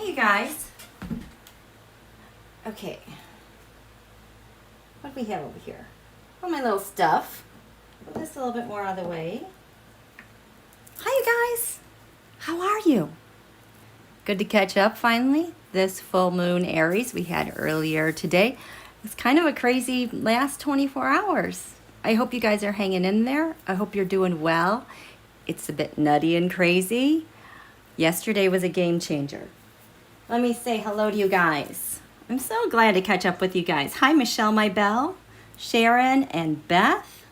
Hey, you guys. Okay. What do we have over here? Oh, my little stuff. Put this a little bit more out of the way. Hi, you guys. How are you? Good to catch up finally. This full moon Aries we had earlier today. It's kind of a crazy last 24 hours. I hope you guys are hanging in there. I hope you're doing well. It's a bit nutty and crazy. Yesterday was a game changer. Let me say hello to you guys. I'm so glad to catch up with you guys. Hi, Michelle, my belle, Sharon, and Beth.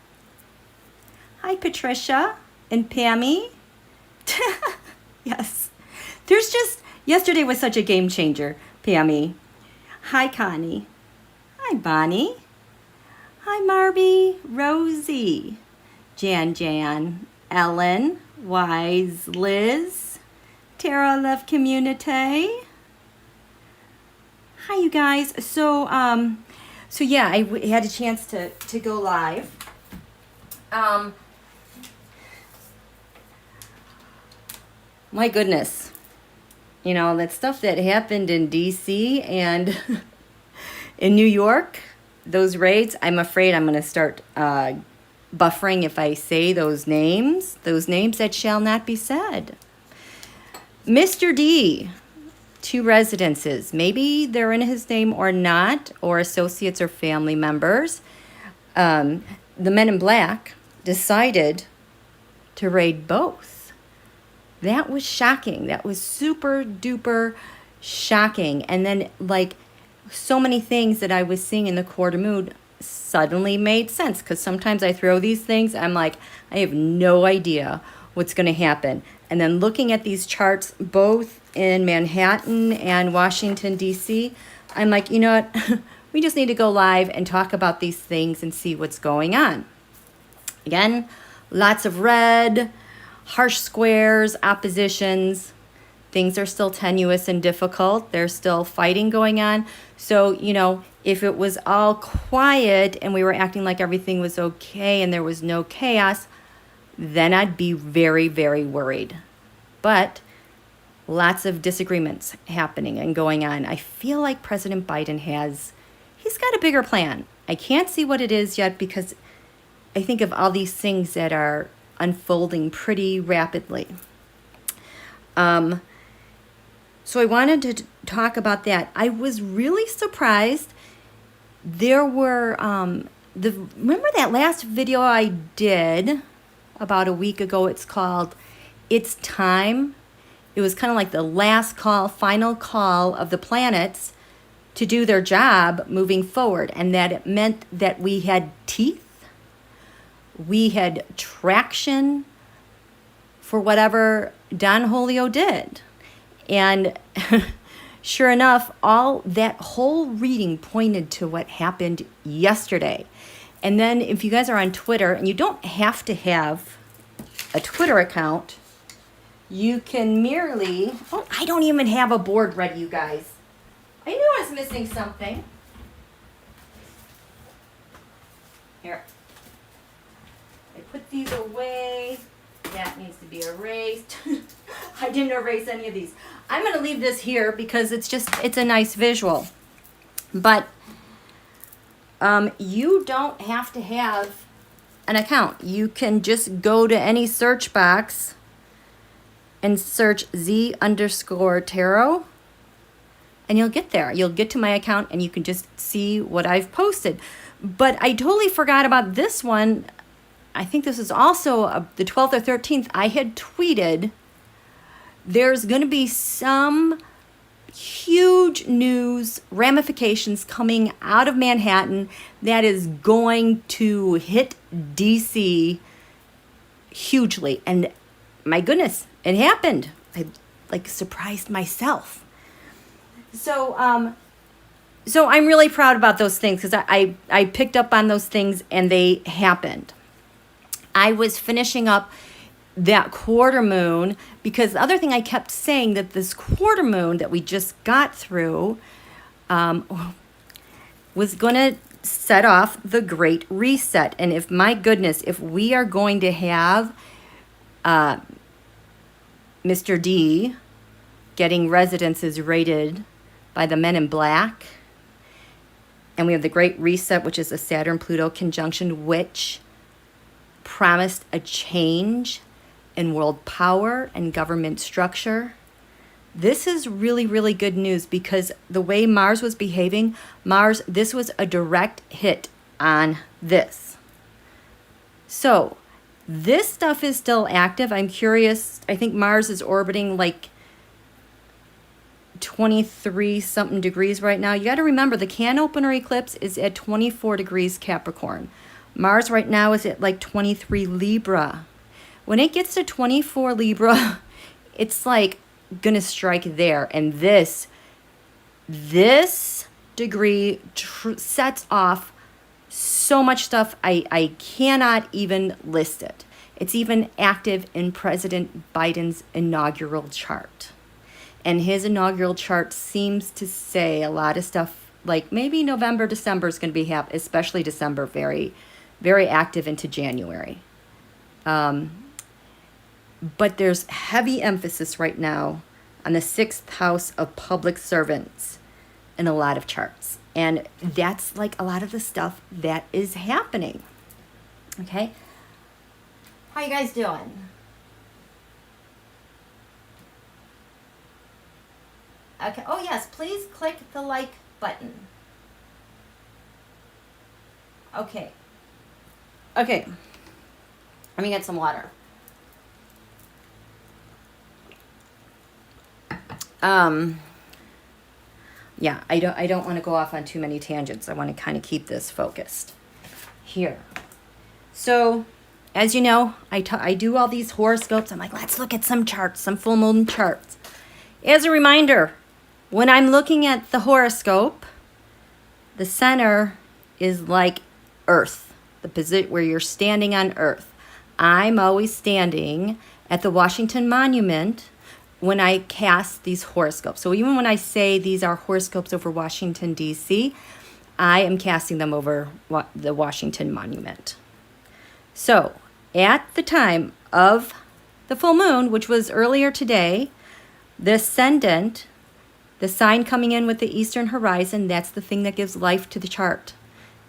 Hi, Patricia and Pammy. Yes. There's just, yesterday was such a game changer, Pammy. Hi, Connie. Hi, Bonnie. Hi, Marby, Rosie, Jan, Ellen, Wise, Liz, Tara Love Community. Hi, you guys. So yeah, I had a chance to go live. My goodness. You know, that stuff that happened in DC and in New York, those raids, I'm afraid I'm going to start buffering if I say those names that shall not be said. Mr. D, 2 residences. Maybe they're in his name or not, or associates or family members. The men in black decided to raid both. That was shocking. That was super duper shocking. And then, like, so many things that I was seeing in the quarter moon suddenly made sense, because sometimes I throw these things, I'm like, I have no idea what's going to happen. And then looking at these charts, both in Manhattan and Washington, D.C., I'm like, you know what? We just need to go live and talk about these things and see what's going on. Again, lots of red, harsh squares, oppositions. Things are still tenuous and difficult. There's still fighting going on. So, you know, if it was all quiet and we were acting like everything was okay and there was no chaos, then I'd be very, very worried. But lots of disagreements happening and going on. I feel like President Biden he's got a bigger plan. I can't see what it is yet because I think of all these things that are unfolding pretty rapidly. So I wanted to talk about that. I was really surprised. There were, remember that last video I did about a week ago? It's called It's Time. It was kind of like the last call, final call of the planets to do their job moving forward. And that it meant that we had teeth. We had traction for whatever donholio did. And sure enough, all that whole reading pointed to what happened yesterday. And then if you guys are on Twitter, and you don't have to have a Twitter account, you can merely, oh, I don't even have a board ready, you guys. I knew I was missing something. Here. I put these away. That needs to be erased. I didn't erase any of these. I'm going to leave this here because it's a nice visual. But you don't have to have an account. You can just go to any search box and search Z_tarot, and you'll get there. You'll get to my account and you can just see what I've posted. But I totally forgot about this one. I think this is also the 12th or 13th. I had tweeted there's going to be some huge news ramifications coming out of Manhattan that is going to hit DC hugely. And my goodness, it happened. I like surprised myself. So I'm really proud about those things because I picked up on those things and they happened. I was finishing up that quarter moon because the other thing I kept saying that this quarter moon that we just got through was going to set off the Great Reset. And if, my goodness, if we are going to have Mr. D getting residences raided by the men in black. And we have the Great Reset, which is a Saturn Pluto conjunction, which promised a change in world power and government structure. This is really, really good news because the way Mars was behaving, this was a direct hit on this. So this stuff is still active. I'm curious. I think Mars is orbiting like 23 something degrees right now. You got to remember the can opener eclipse is at 24 degrees Capricorn. Mars right now is at like 23 Libra. When it gets to 24 Libra, it's like gonna strike there. And this degree sets off so much stuff. I cannot even list it. It's even active in President Biden's inaugural chart. And his inaugural chart seems to say a lot of stuff like maybe November, December is going to be especially December, very, very active into January. But there's heavy emphasis right now on the 6th house of public servants in a lot of charts. And that's like a lot of the stuff that is happening. Okay. How you guys doing? Okay. Oh, yes. Please click the like button. Okay. Okay. Let me get some water. Yeah, I don't want to go off on too many tangents. I want to kind of keep this focused here. So, as you know, I do all these horoscopes. I'm like, let's look at some charts, some full moon charts. As a reminder, when I'm looking at the horoscope, the center is like Earth, the position where you're standing on Earth. I'm always standing at the Washington Monument when I cast these horoscopes. So even when I say these are horoscopes over Washington, D.C., I am casting them over the Washington Monument. So at the time of the full moon, which was earlier today, the Ascendant, the sign coming in with the eastern horizon, that's the thing that gives life to the chart.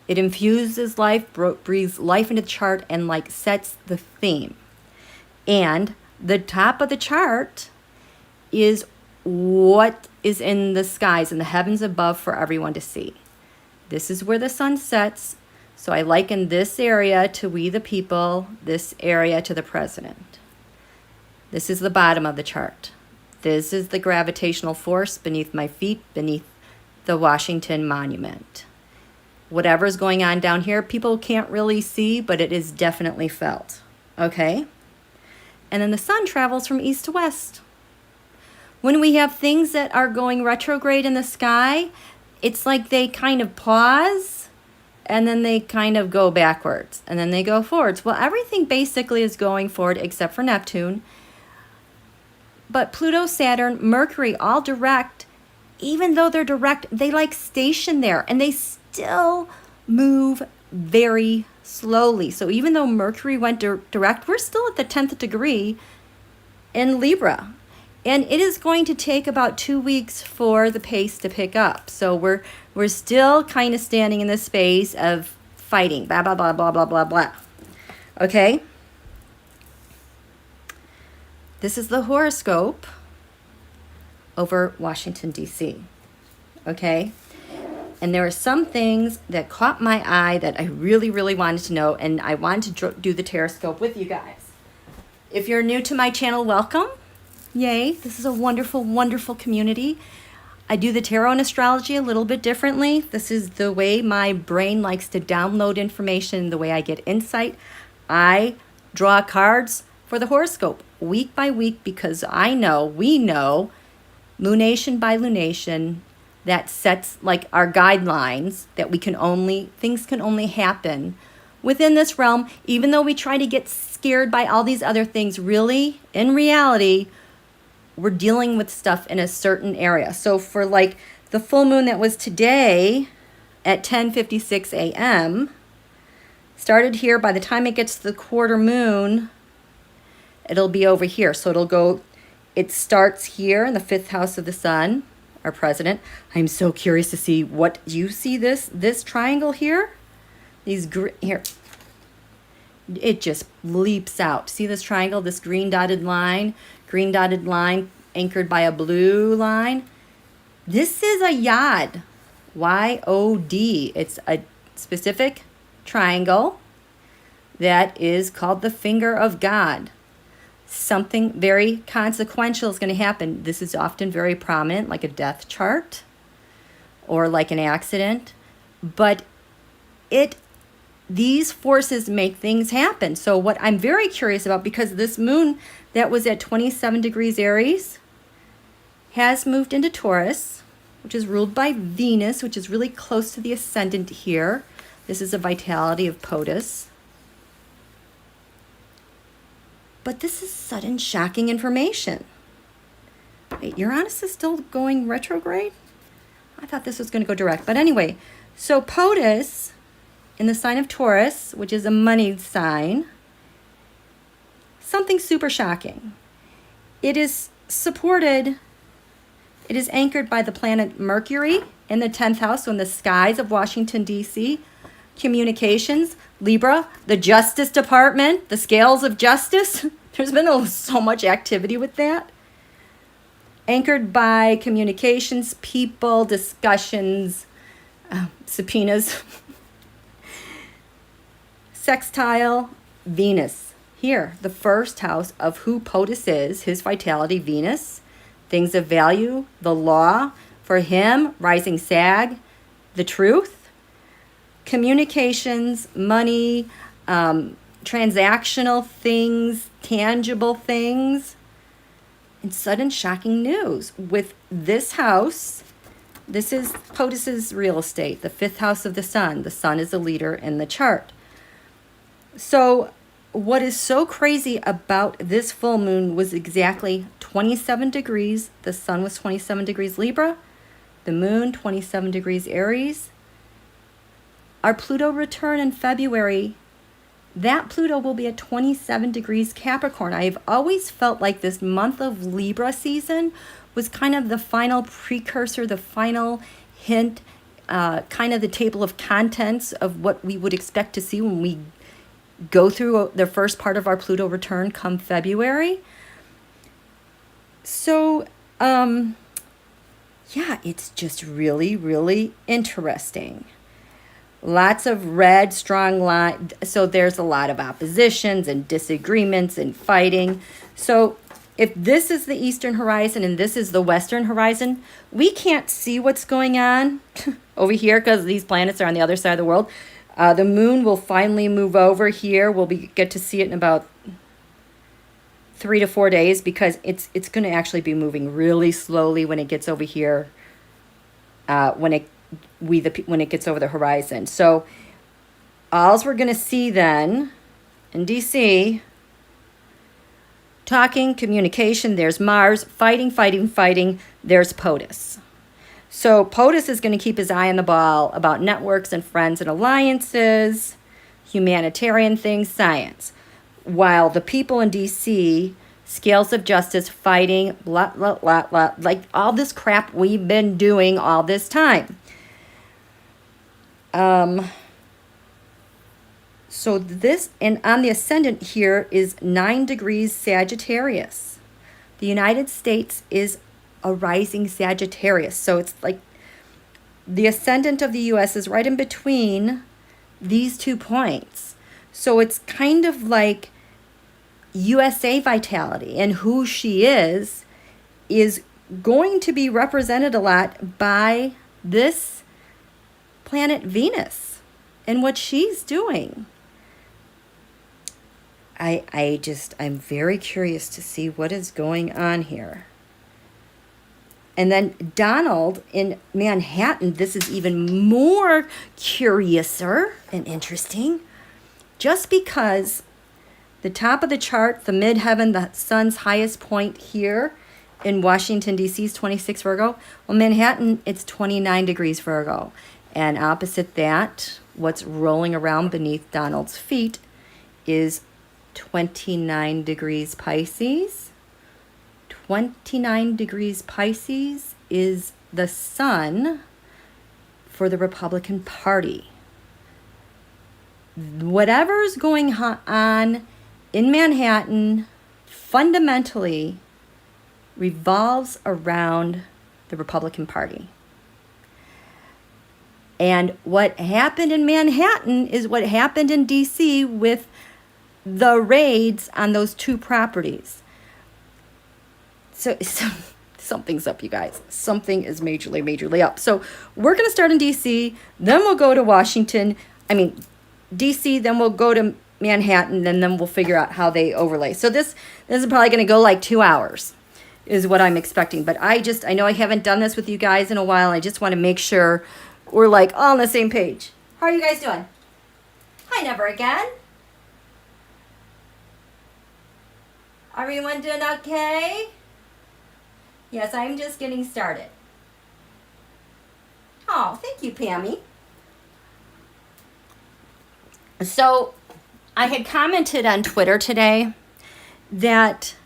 It infuses life, breathes life into the chart, and like sets the theme. And the top of the chart is what is in the skies, in the heavens above for everyone to see. This is where the sun sets. So I liken this area to we the people, this area to the president. This is the bottom of the chart. This is the gravitational force beneath my feet, beneath the Washington Monument. Whatever's going on down here, people can't really see, but it is definitely felt. Okay? And then the sun travels from east to west. When we have things that are going retrograde in the sky, it's like they kind of pause and then they kind of go backwards and then they go forwards. Well, everything basically is going forward except for Neptune. But Pluto, Saturn, Mercury, all direct, even though they're direct, they like station there and they still move very slowly. So even though Mercury went direct, we're still at the 10th degree in Libra. And it is going to take about 2 weeks for the pace to pick up. So we're still kind of standing in the space of fighting, blah, blah, blah, blah, blah, blah, blah. Okay? This is the horoscope over Washington, D.C. Okay? And there are some things that caught my eye that I really, really wanted to know, and I wanted to do the Tarotscope with you guys. If you're new to my channel, welcome. Yay, this is a wonderful, wonderful community. I do the tarot and astrology a little bit differently. This is the way my brain likes to download information, the way I get insight. I draw cards for the horoscope week by week because we know, lunation by lunation, that sets like our guidelines that things can only happen within this realm, even though we try to get scared by all these other things. Really, in reality, we're dealing with stuff in a certain area. So for like the full moon that was today at 10:56 a.m., started here. By the time it gets to the quarter moon, it'll be over here. So it'll go It starts here in the 5th house of the sun, our president. I'm so curious to see what you see this triangle here. Here. It just leaps out. See this triangle, this green dotted line anchored by a blue line? This is a yod, Y-O-D. It's a specific triangle that is called the finger of God. Something very consequential is going to happen. This is often very prominent, like a death chart or like an accident. But these forces make things happen. So what I'm very curious about, because this moon that was at 27 degrees Aries has moved into Taurus, which is ruled by Venus, which is really close to the ascendant here. This is a vitality of POTUS. But this is sudden, shocking information. Wait, Uranus is still going retrograde? I thought this was going to go direct. But anyway, so POTUS in the sign of Taurus, which is a money sign, something super shocking. It is supported, it is anchored by the planet Mercury in the 10th house, so in the skies of Washington, D.C., communications, Libra, the Justice Department, the scales of justice. There's been so much activity with that. Anchored by communications, people, discussions, subpoenas. Sextile, Venus. Here, the 1st house of who POTUS is, his vitality, Venus. Things of value, the law. For him, rising Sag, the truth. Communications, money, transactional things, tangible things, and sudden shocking news. With this house, this is POTUS's real estate, the 5th house of the sun. The sun is a leader in the chart. So what is so crazy about this full moon was exactly 27 degrees. The sun was 27 degrees Libra, the moon 27 degrees Aries. Our Pluto return in February, that Pluto will be at 27 degrees Capricorn. I've always felt like this month of Libra season was kind of the final precursor, the final hint, kind of the table of contents of what we would expect to see when we go through the first part of our Pluto return come February. So, yeah, it's just really, really interesting. Lots of red, strong line. So there's a lot of oppositions and disagreements and fighting. So if this is the eastern horizon and this is the western horizon, we can't see what's going on over here because these planets are on the other side of the world. The moon will finally move over here. We'll get to see it in about 3 to 4 days because it's going to actually be moving really slowly when it gets over here. When it gets over the horizon. So all we're going to see then in DC, talking, communication, there's Mars, fighting, there's POTUS. So POTUS is going to keep his eye on the ball about networks and friends and alliances, humanitarian things, science. While the people in DC, scales of justice, fighting, blah, blah, blah, blah, like all this crap we've been doing all this time. So this, and on the ascendant here is 9 degrees Sagittarius. The United States is a rising Sagittarius. So it's like the ascendant of the U.S. is right in between these 2 points. So it's kind of like USA vitality, and who she is going to be represented a lot by this planet Venus and what she's doing. I'm very curious to see what is going on here. And then Donald in Manhattan, this is even more curiouser and interesting, just because the top of the chart, the midheaven, the sun's highest point here in Washington, D.C. is 26 Virgo. Well, Manhattan, it's 29 degrees Virgo. And opposite that, what's rolling around beneath Donald's feet is 29 degrees Pisces, 29 degrees Pisces is the sun for the Republican Party. Whatever's going on in Manhattan fundamentally revolves around the Republican Party. And what happened in Manhattan is what happened in DC with the raids on those two properties. So something's up, you guys. Something is majorly up. So we're going to start in DC, then we'll go to DC, then we'll go to Manhattan, and then we'll figure out how they overlay. So this is probably going to go like 2 hours is what I'm expecting. But I know I haven't done this with you guys in a while. I just want to make sure we're like all on the same page. How are you guys doing? Hi, Never Again. Everyone doing okay? Yes, I'm just getting started. Oh, thank you, Pammy. So I had commented on Twitter today that,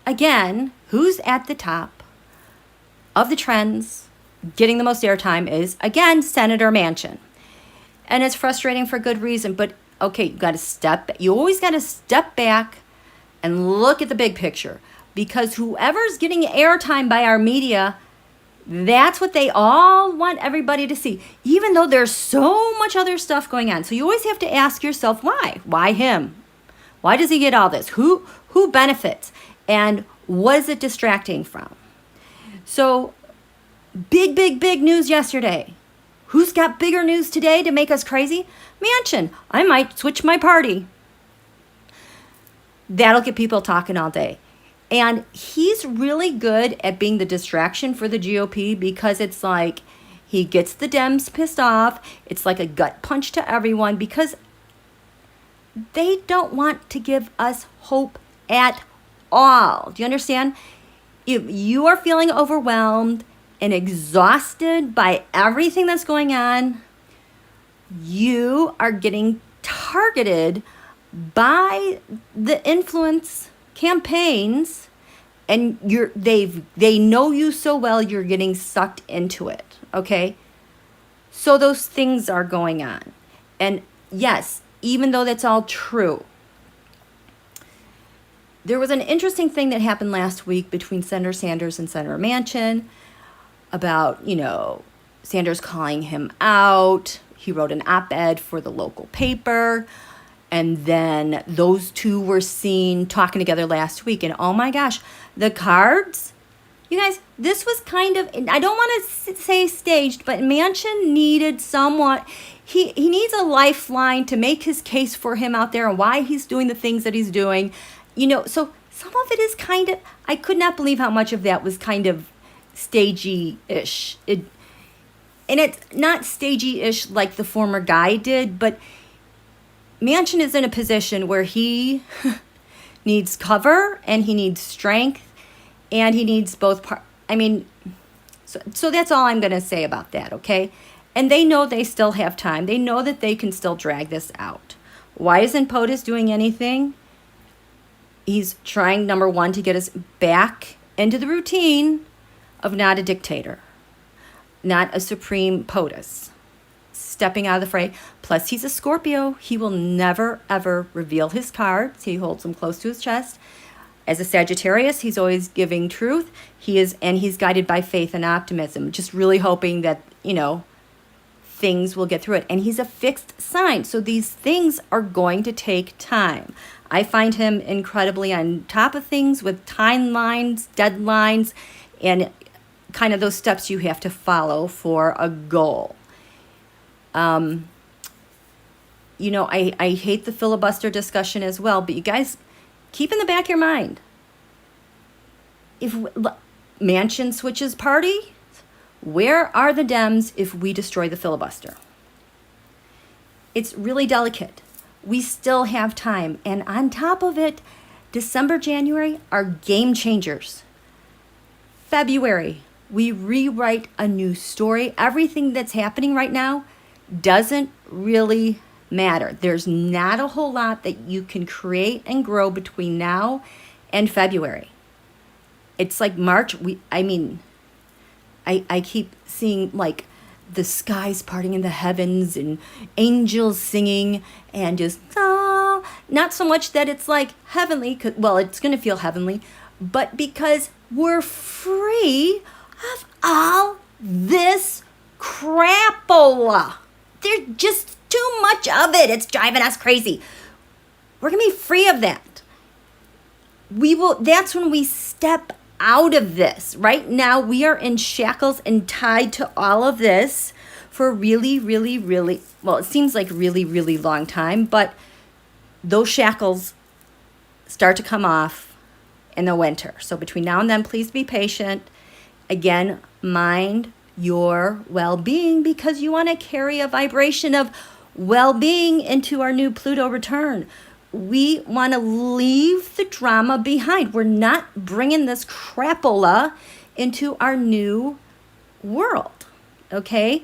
again, who's at the top of the trends, getting the most airtime is, again, Senator Manchin. And it's frustrating for good reason, but okay, you always got to step back and look at the big picture, because whoever's getting airtime by our media, that's what they all want everybody to see, even though there's so much other stuff going on. So you always have to ask yourself, why? Why him? Why does he get all this? Who benefits? And what is it distracting from? So big news yesterday. Who's got bigger news today to make us crazy? Manchin. I might switch my party. That'll get people talking all day. And he's really good at being the distraction for the GOP, because it's like he gets the Dems pissed off. It's like a gut punch to everyone, because they don't want to give us hope at all. Do you understand? If you are feeling overwhelmed and exhausted by everything that's going on, you are getting targeted by the influence campaigns, and they know you so well, you're getting sucked into it. Okay, so those things are going on. And yes, even though that's all true, there was an interesting thing that happened last week between Senator Sanders and Senator Manchin about, Sanders calling him out. He wrote an op-ed for the local paper. And then those two were seen talking together last week. And oh my gosh, the cards, you guys, this was kind of, I don't want to say staged, but Manchin needed someone. He needs a lifeline to make his case for him out there and why he's doing the things that he's doing. So some of it is kind of, I could not believe how much of that was kind of stagey-ish. And it's not stagey-ish like the former guy did, but Manchin is in a position where he needs cover and he needs strength and he needs both so that's all I'm going to say about that, okay? And they know they still have time. They know that they can still drag this out. Why isn't POTUS doing anything? He's trying, number one, to get us back into the routine of not a dictator, not a supreme POTUS. Stepping out of the fray. Plus, he's a Scorpio. He will never, ever reveal his cards. He holds them close to his chest. As a Sagittarius, he's always giving truth. He's guided by faith and optimism, just really hoping that, things will get through it. And he's a fixed sign. So these things are going to take time. I find him incredibly on top of things with timelines, deadlines, and kind of those steps you have to follow for a goal. I hate the filibuster discussion as well, but you guys keep in the back of your mind, if Manchin switches party, where are the Dems if we destroy the filibuster? It's really delicate. We still have time. And on top of it, December, January are game changers. February, we rewrite a new story. Everything that's happening right now doesn't really matter. There's not a whole lot that you can create and grow between now and February. it's like March. I keep seeing like the skies parting in the heavens and angels singing and just, not so much that it's like heavenly, well, it's going to feel heavenly, but because we're free of all this crapola. There's just too much of it. It's driving us crazy. We're going to be free of that. That's when we step out of this. Right now, we are in shackles and tied to all of this for a really, really, really, well, it seems like really, really long time, but those shackles start to come off in the winter. So between now and then, please be patient. Again, mind your well-being, because you want to carry a vibration of well-being into our new Pluto return. We want to leave the drama behind. We're not bringing this crapola into our new world, okay?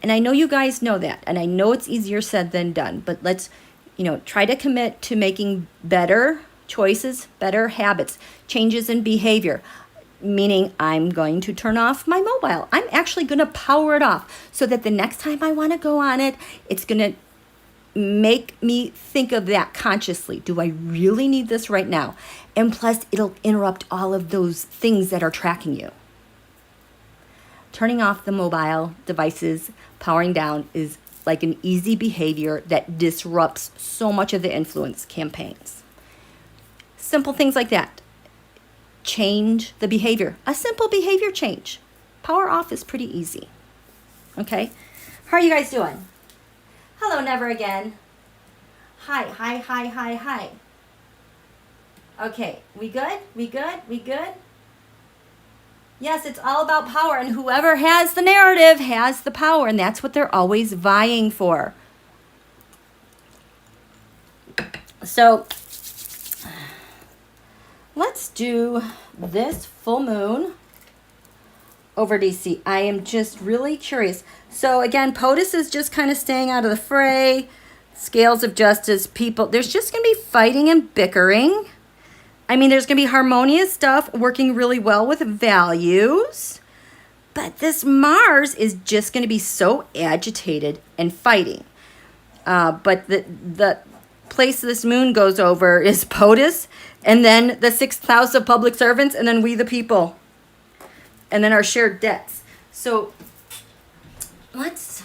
And I know you guys know that, and I know it's easier said than done, but let's, try to commit to making better choices, better habits, changes in behavior, meaning I'm going to turn off my mobile. I'm actually going to power it off so that the next time I want to go on it, it's going to make me think of that consciously. Do I really need this right now? And plus, it'll interrupt all of those things that are tracking you. Turning off the mobile devices, powering down is like an easy behavior that disrupts so much of the influence campaigns. Simple things like that. Change the behavior. A simple behavior change. Power off is pretty easy. Okay? How are you guys doing? Hello, never again. Hi, hi, hi, hi, hi. Okay, we good? We good? We good? Yes, it's all about power, and whoever has the narrative has the power, and that's what they're always vying for. So, let's do this full moon over DC. I am just really curious. So again, POTUS is just kind of staying out of the fray. Scales of justice, people, there's just going to be fighting and bickering. I mean, there's going to be harmonious stuff working really well with values. But this Mars is just going to be so agitated and fighting. But the place this moon goes over is POTUS, and then the sixth house of public servants, and then we the people. And then our shared debts. So let's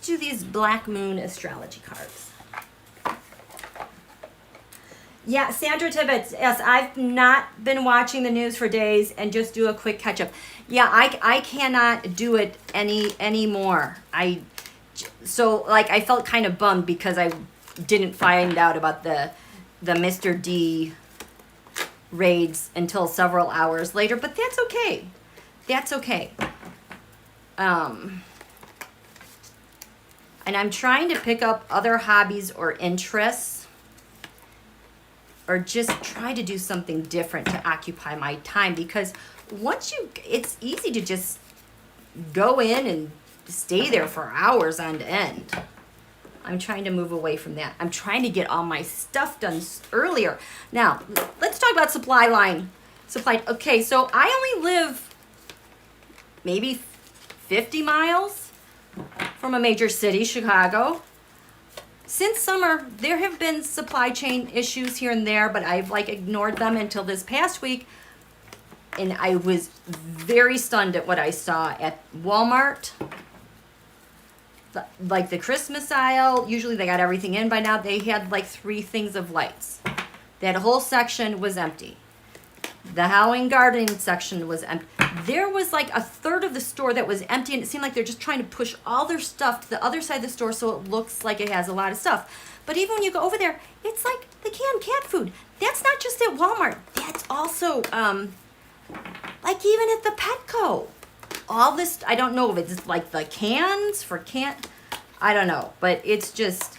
do these black moon astrology cards. Yeah, Sandra Tibbetts. Yes, I've not been watching the news for days and just do a quick catch up. Yeah, I cannot do it anymore. So I felt kind of bummed because I didn't find out about the Mr. D raids until several hours later, but that's okay. That's okay. And I'm trying to pick up other hobbies or interests, or just try to do something different to occupy my time, because it's easy to just go in and stay there for hours on end. I'm trying to move away from that. I'm trying to get all my stuff done earlier. Now, let's talk about supply line. Okay, so I only live maybe 50 miles from a major city, Chicago. Since summer, there have been supply chain issues here and there, but I've ignored them until this past week. And I was very stunned at what I saw at Walmart. The Christmas aisle, usually they got everything in by now. They had 3 things of lights. That whole section was empty. The Halloween gardening section was empty. There was a third of the store that was empty, and it seemed like they're just trying to push all their stuff to the other side of the store so it looks like it has a lot of stuff. But even when you go over there, it's like the canned cat food. That's not just at Walmart. That's also even at the Petco. All this, I don't know if it's the cans for I don't know, but it's just,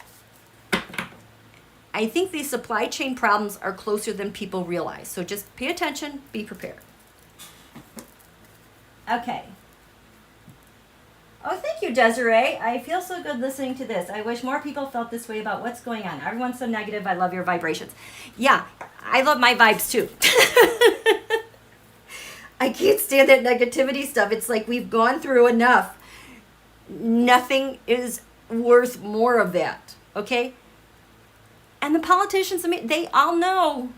I think these supply chain problems are closer than people realize. So just pay attention, be prepared. Okay. Oh, thank you, Desiree. I feel so good listening to this. I wish more people felt this way about what's going on. Everyone's so negative. I love your vibrations. Yeah, I love my vibes too. I can't stand that negativity stuff. It's like we've gone through enough. Nothing is worth more of that, okay? And the politicians, I mean, they all know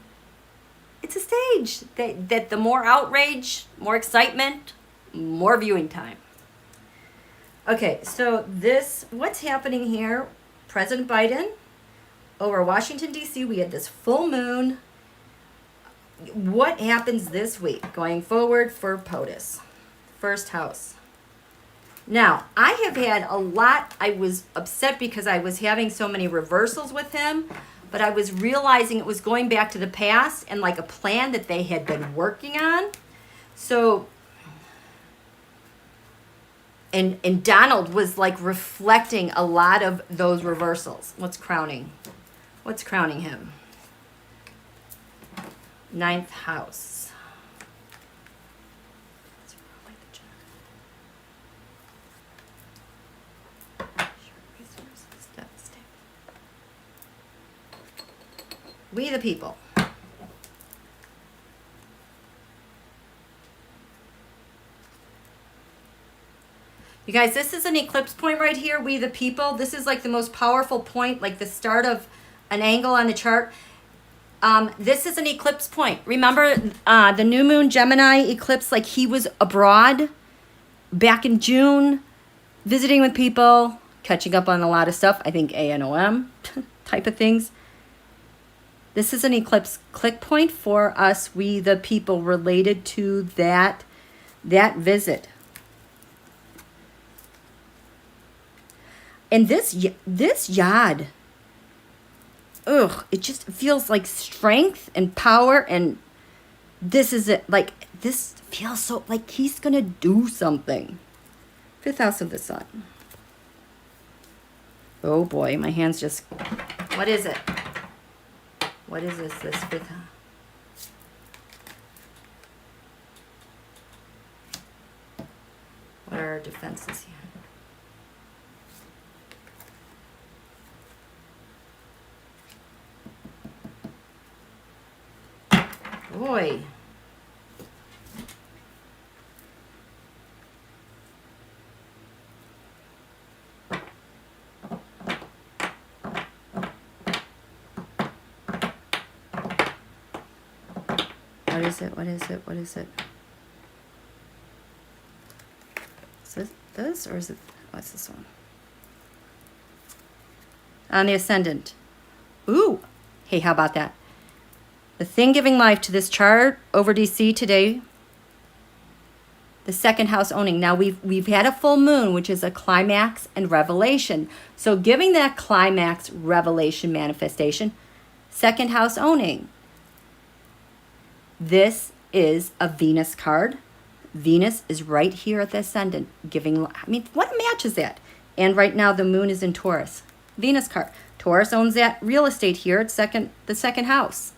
it's a stage. That the more outrage, more excitement, more viewing time. Okay, so this, what's happening here? President Biden, over Washington, D.C., we had this full moon. What happens this week going forward for POTUS? First house. Now, I have had a lot, I was upset because I was having so many reversals with him, but I was realizing it was going back to the past and like a plan that they had been working on. So, and Donald was like reflecting a lot of those reversals. What's crowning? What's crowning him? Ninth house. We the people. You guys, this is an eclipse point right here. We the people. This is like the most powerful point, like the start of an angle on the chart. This is an eclipse point. Remember the new moon Gemini eclipse, like he was abroad back in June, visiting with people, catching up on a lot of stuff. I think ANOM type of things. This is an eclipse click point for us, we the people, related to that visit. And this yod, ugh, it just feels like strength and power, and this is it. Like, this feels so like he's gonna do something. Fifth house of the sun. Oh boy, my hands just, what is it? What is this fifth house? What are our defenses here? Boy. What is it? What is it? What is it? Is it this or is it, what's this one? On the Ascendant. Ooh. Hey, how about that? The thing giving life to this chart over DC today, the second house owning. Now we've had a full moon, which is a climax and revelation. So giving that climax, revelation, manifestation, second house owning. This is a Venus card. Venus is right here at the Ascendant, giving, I mean, what match is that? And right now the moon is in Taurus. Venus card. Taurus owns that real estate here at the second house.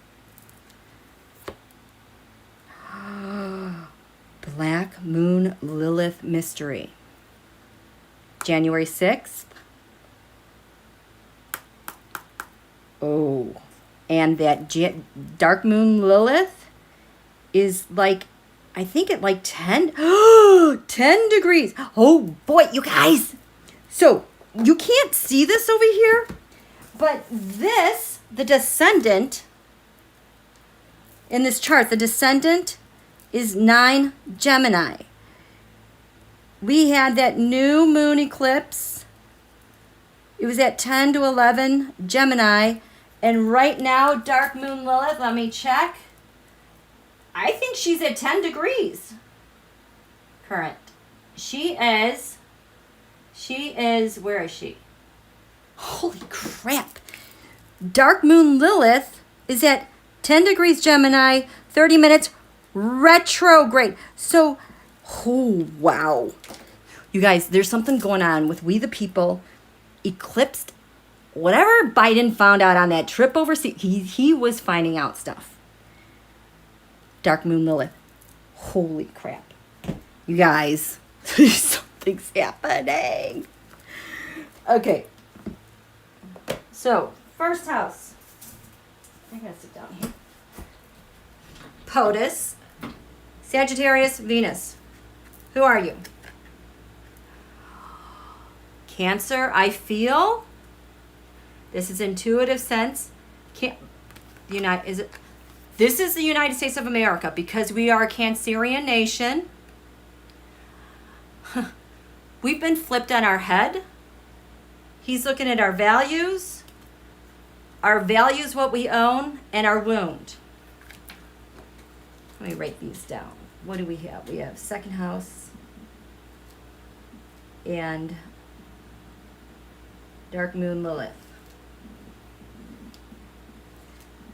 Black Moon Lilith Mystery. January 6th. Oh. And that Dark Moon Lilith is like, I think at like 10 degrees. Oh boy, you guys. So you can't see this over here, but this, the Descendant in this chart, the Descendant is 9 Gemini. We had that new moon eclipse. It was at 10 to 11 Gemini. And right now, Dark Moon Lilith, let me check. I think she's at 10 degrees current. She is, where is she? Holy crap. Dark Moon Lilith is at 10 degrees Gemini, 30 minutes retrograde. So, oh, wow. You guys, there's something going on with we the people, eclipsed. Whatever Biden found out on that trip overseas, he was finding out stuff. Dark Moon Lilith. Holy crap. You guys, something's happening. Okay. So, first house. I gotta sit down here. POTUS. Sagittarius, Venus. Who are you? Cancer, I feel. This is intuitive sense. This is the United States of America because we are a Cancerian nation. We've been flipped on our head. He's looking at our values, what we own, and our wound. Let me write these down. What do we have? We have second house and dark moon Lilith.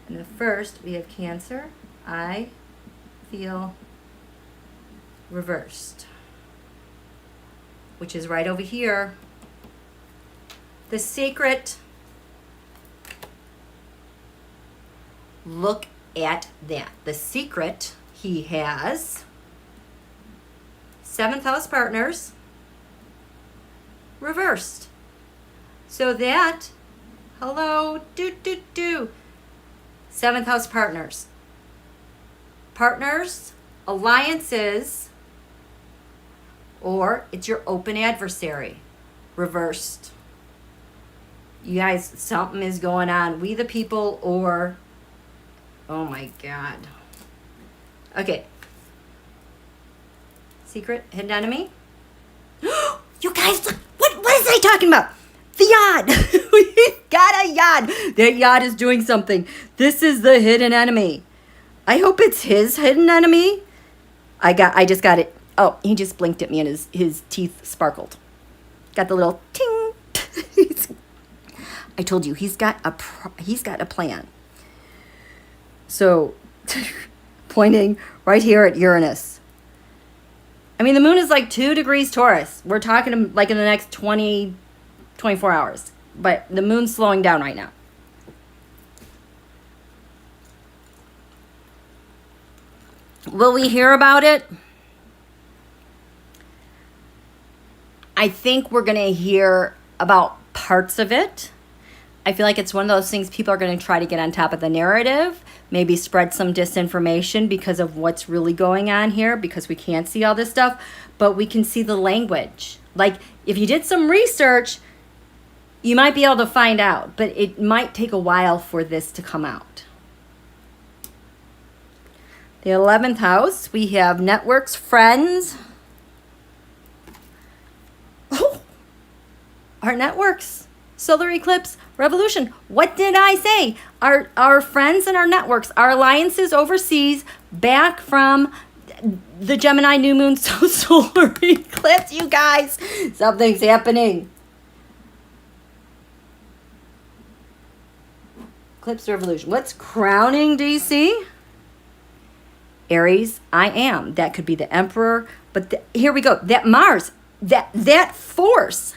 And the first, we have Cancer. I feel reversed, which is right over here. The secret. Look at that. The secret, he has 7th house partners reversed. So that, hello, 7th house partners. Partners, alliances, or it's your open adversary, reversed. You guys, something is going on. We the people, or, oh my God. Okay. Secret, hidden enemy. You guys, look, what is I talking about? The yod. We got a yod. That yod is doing something. This is the hidden enemy. I hope it's his hidden enemy. I just got it. Oh, he just blinked at me and his teeth sparkled. Got the little ting. I told you he's got a plan. So pointing right here at Uranus. I mean, the moon is like 2 degrees Taurus. We're talking like in the next 24 hours. But the moon's slowing down right now. Will we hear about it? I think we're going to hear about parts of it. I feel like it's one of those things people are going to try to get on top of the narrative, maybe spread some disinformation because of what's really going on here, because we can't see all this stuff, but we can see the language. Like, if you did some research, you might be able to find out, but it might take a while for this to come out. The 11th house, we have networks, friends. Oh, our networks, solar eclipse, revolution. What did I say? Our friends and our networks, our alliances overseas, back from the Gemini new moon solar eclipse. You guys, something's happening. Eclipse revolution. What's crowning DC? Aries, I am. That could be the emperor. But here we go. That Mars, that force.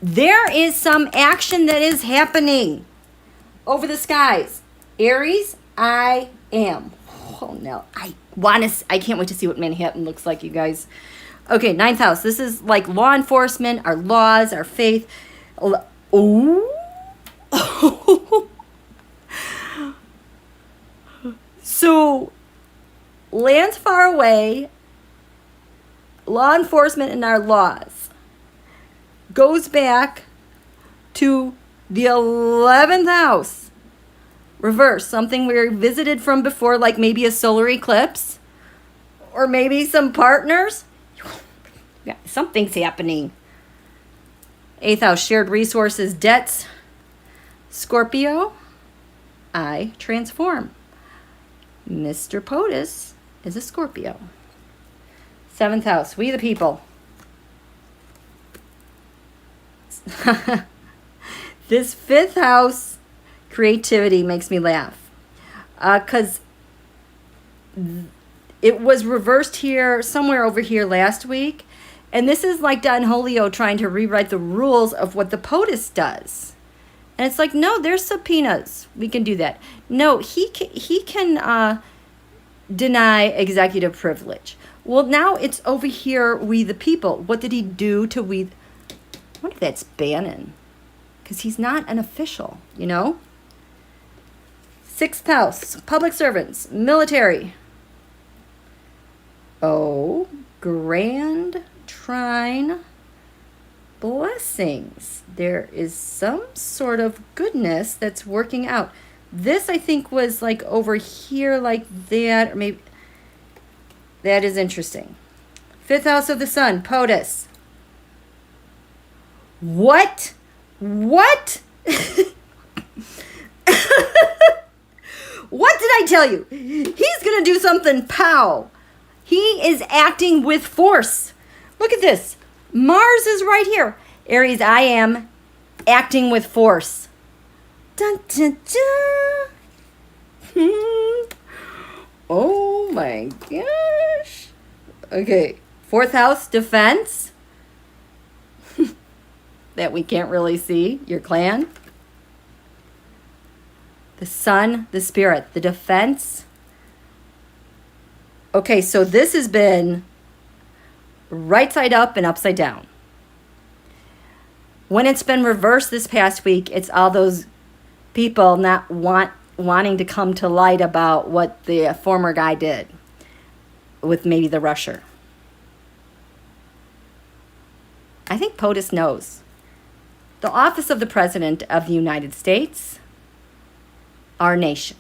There is some action that is happening over the skies. Aries, I am. Oh no, I can't wait to see what Manhattan looks like, you guys. Okay, 9th house. This is like law enforcement, our laws, our faith. Oh. So, lands far away, law enforcement and our laws goes back to the 11th house. Reverse, something we visited from before, like maybe a solar eclipse or maybe some partners. Yeah, something's happening. 8th house, shared resources, debts. Scorpio, I transform. Mr. POTUS is a Scorpio. 7th house, we the people. This 5th house, creativity, makes me laugh. Because it was reversed here, somewhere over here last week. And this is like donholio trying to rewrite the rules of what the POTUS does. And it's like, no, there's subpoenas. We can do that. No, he can deny executive privilege. Well, now it's over here, we the people. What did he do to we? I wonder if that's Bannon. Because he's not an official, you know? 6th house, public servants, military. Oh, grand trine blessings. There is some sort of goodness that's working out. This, I think, was like over here like that, or maybe that is interesting. Fifth house of the sun, POTUS. What? What? What did I tell you? He's going to do something pow. He is acting with force. Look at this. Mars is right here. Aries, I am acting with force. Dun, dun, dun. Oh my gosh. Okay. Fourth house, defense. That we can't really see. Your clan. The sun, the spirit, the defense. Okay, so this has been right side up and upside down. When it's been reversed this past week, it's all those people not wanting to come to light about what the former guy did with maybe the rusher. I think POTUS knows. The office of the President of the United States, our nation.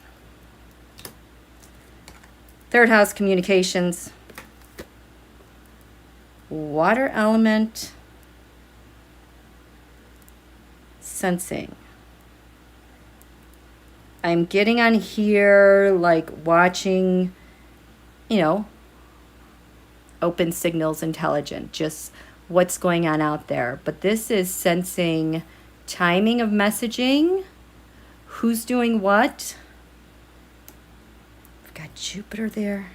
Third house, communications. Water element. Sensing. I'm getting on here like watching, you know, open signals intelligent, just what's going on out there. But this is sensing timing of messaging, who's doing what. We've got Jupiter there.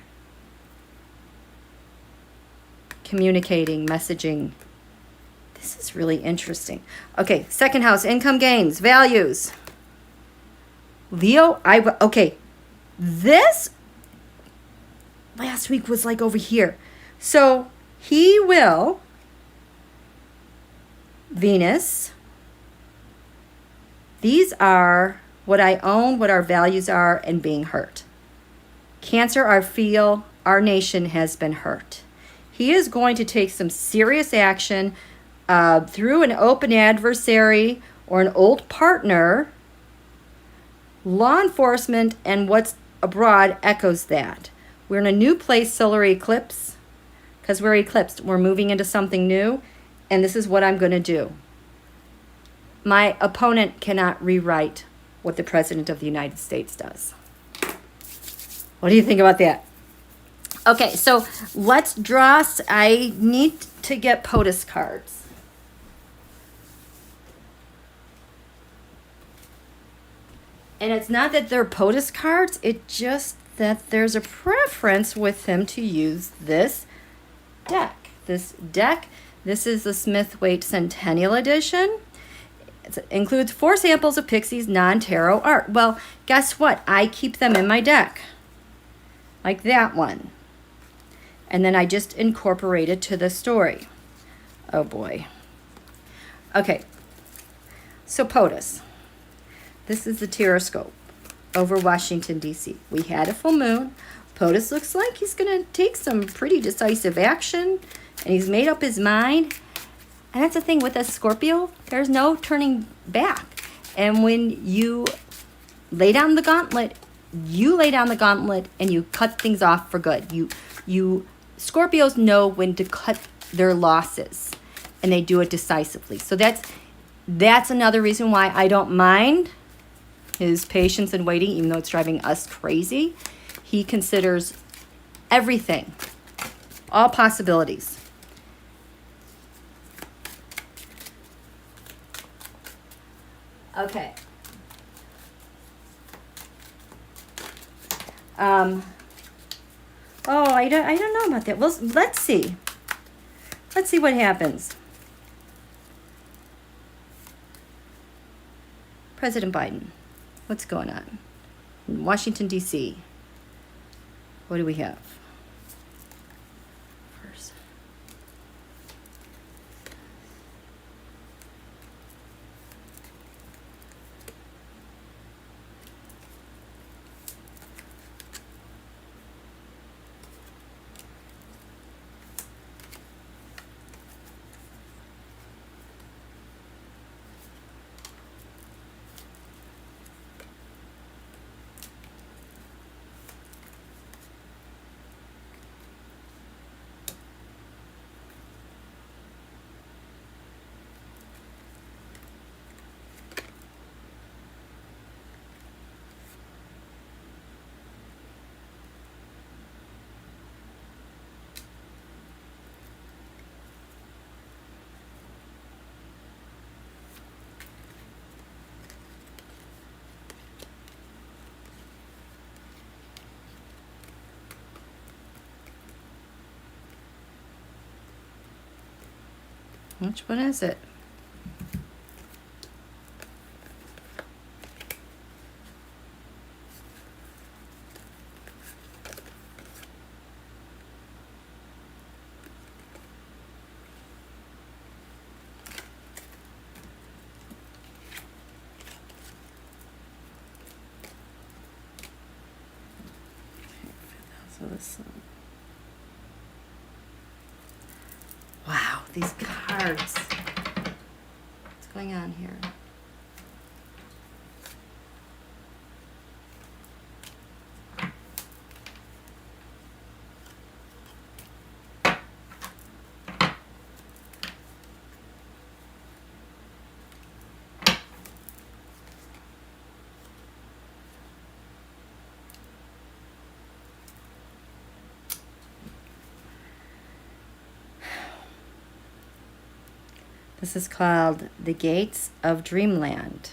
Communicating, messaging. This is really interesting. Okay, second house, income gains, values. Leo, okay. This last week was like over here. So he will, Venus, these are what I own, what our values are, and being hurt. Cancer, I feel our nation has been hurt. He is going to take some serious action through an open adversary or an old partner. Law enforcement and what's abroad echoes that. We're in a new place, solar eclipse, because we're eclipsed. We're moving into something new, and this is what I'm going to do. My opponent cannot rewrite what the President of the United States does. What do you think about that? Okay, so let's draw. I need to get POTUS cards. And it's not that they're POTUS cards, it's just that there's a preference with him to use this deck. This is the Smith-Waite Centennial Edition. It includes 4 samples of Pixie's non-tarot art. Well, guess what? I keep them in my deck. Like that one. And then I just incorporate it to the story. Oh boy. Okay. So POTUS. This is the Tarotscope over Washington, D.C. We had a full moon. POTUS looks like he's going to take some pretty decisive action, and he's made up his mind. And that's the thing with a Scorpio, there's no turning back. And when you lay down the gauntlet, you lay down the gauntlet and you cut things off for good. You Scorpios know when to cut their losses, and they do it decisively. So that's another reason why I don't mind his patience and waiting, even though it's driving us crazy. He considers everything, all possibilities. Okay. Oh, I don't know about that. Well, let's see. Let's see what happens. President Biden. What's going on? In Washington, D.C. What do we have? First. Which one is it? Wow, these cards. What's going on here? This is called The Gates of Dreamland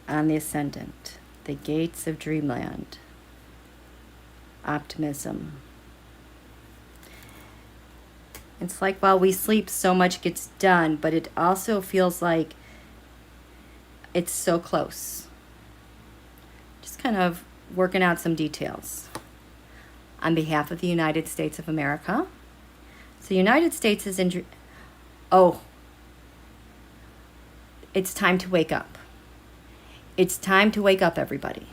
on the Ascendant. The Gates of Dreamland. Optimism. It's like while we sleep, so much gets done, but it also feels like it's so close. Just kind of working out some details. On behalf of the United States of America. So the United States is in... Oh. It's time to wake up. It's time to wake up, everybody.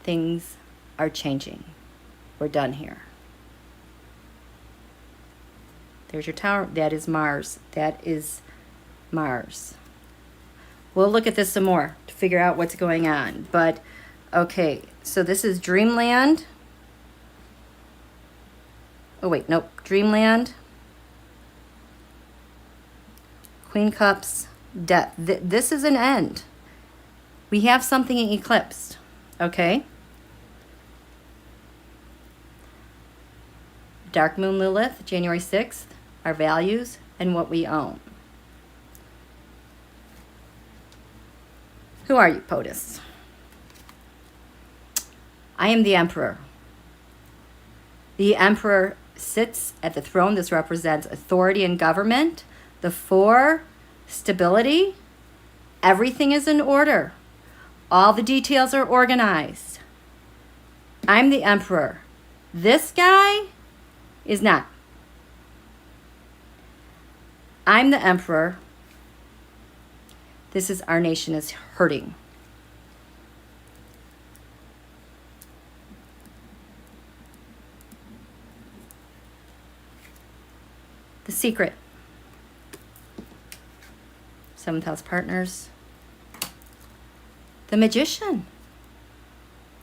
Things are changing. We're done here. There's your tower. That is Mars. That is Mars. We'll look at this some more to figure out what's going on. But, okay. So this is Dreamland. Oh, wait. Nope. Dreamland. Queen Cups. Death. This is an end. We have something eclipsed. Okay? Dark Moon Lilith, January 6th. Our values and what we own. Who are you, POTUS? I am the Emperor. The Emperor sits at the throne. This represents authority and government. The 4, stability. Everything is in order. All the details are organized. I'm the Emperor. This guy is not. I'm the Emperor. This is our nation is hurting. The secret. 7th house partners. The magician.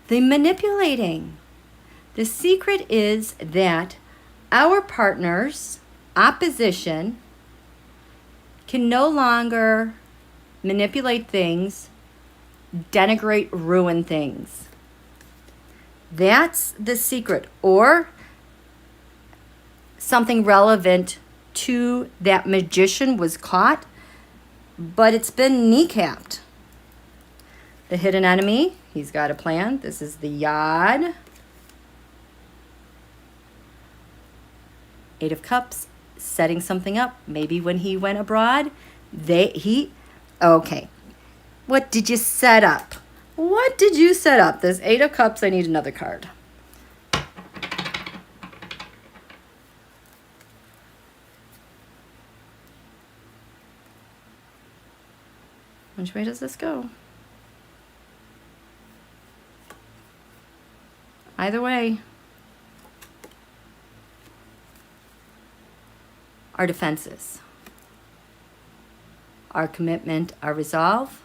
The manipulating. The secret is that our partners, opposition, can no longer manipulate things, denigrate, ruin things. That's the secret. Or something relevant to that magician was caught, but it's been kneecapped. The hidden enemy, he's got a plan. This is the Yod. 8 of Cups, setting something up. Maybe when he went abroad, okay. What did you set up? What did you set up? This 8 of Cups, I need another card. Which way does this go? Either way. Our defenses. Our commitment, our resolve.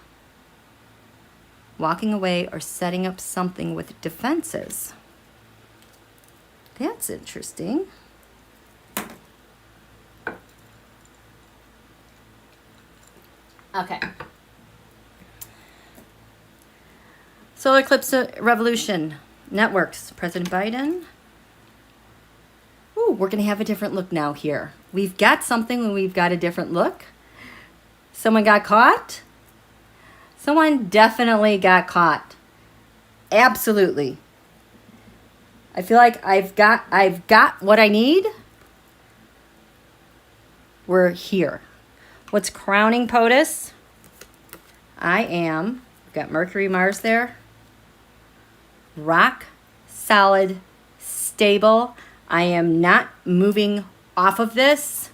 Walking away or setting up something with defenses. That's interesting. Okay. Solar eclipse revolution. Networks. President Biden. Ooh, we're going to have a different look now here. We've got something when we've got a different look. Someone got caught? Someone definitely got caught. Absolutely. I feel like I've got what I need. We're here. What's crowning POTUS? Got Mercury, Mars there. Rock solid, stable. I am not moving off of this.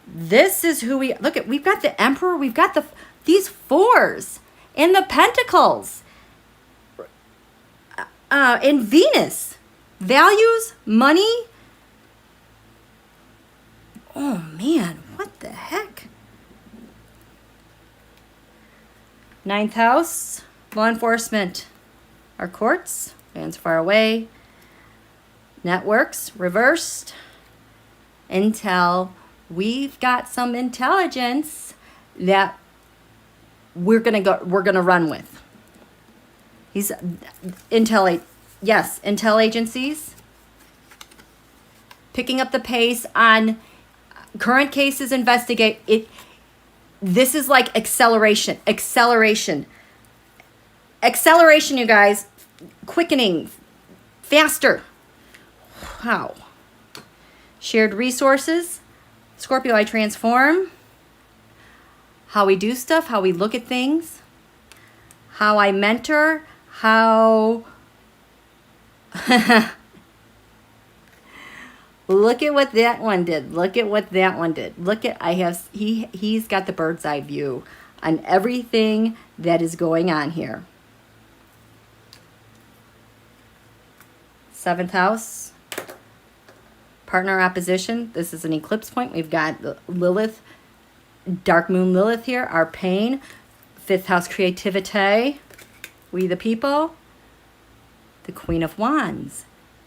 This is who look at. We've got the Emperor. We've got these fours and the Pentacles. In Venus, values, money. Oh man, what the heck? Ninth house, law enforcement. Our courts, lands far away. Networks, reversed. Intel, we've got some intelligence that we're gonna run with. He's intel agencies picking up the pace on current cases. Investigate it. This is like acceleration, you guys. Quickening, faster. Wow. Shared resources. Scorpio, I transform. How we do stuff, how we look at things, how I mentor, how look at what that one did. Look at what that one did. Look at he's got the bird's eye view on everything that is going on here. Seventh house, partner opposition. This is an eclipse point. We've got Lilith, dark moon Lilith here, our pain. Fifth house, creativity, we the people. The Queen of Wands.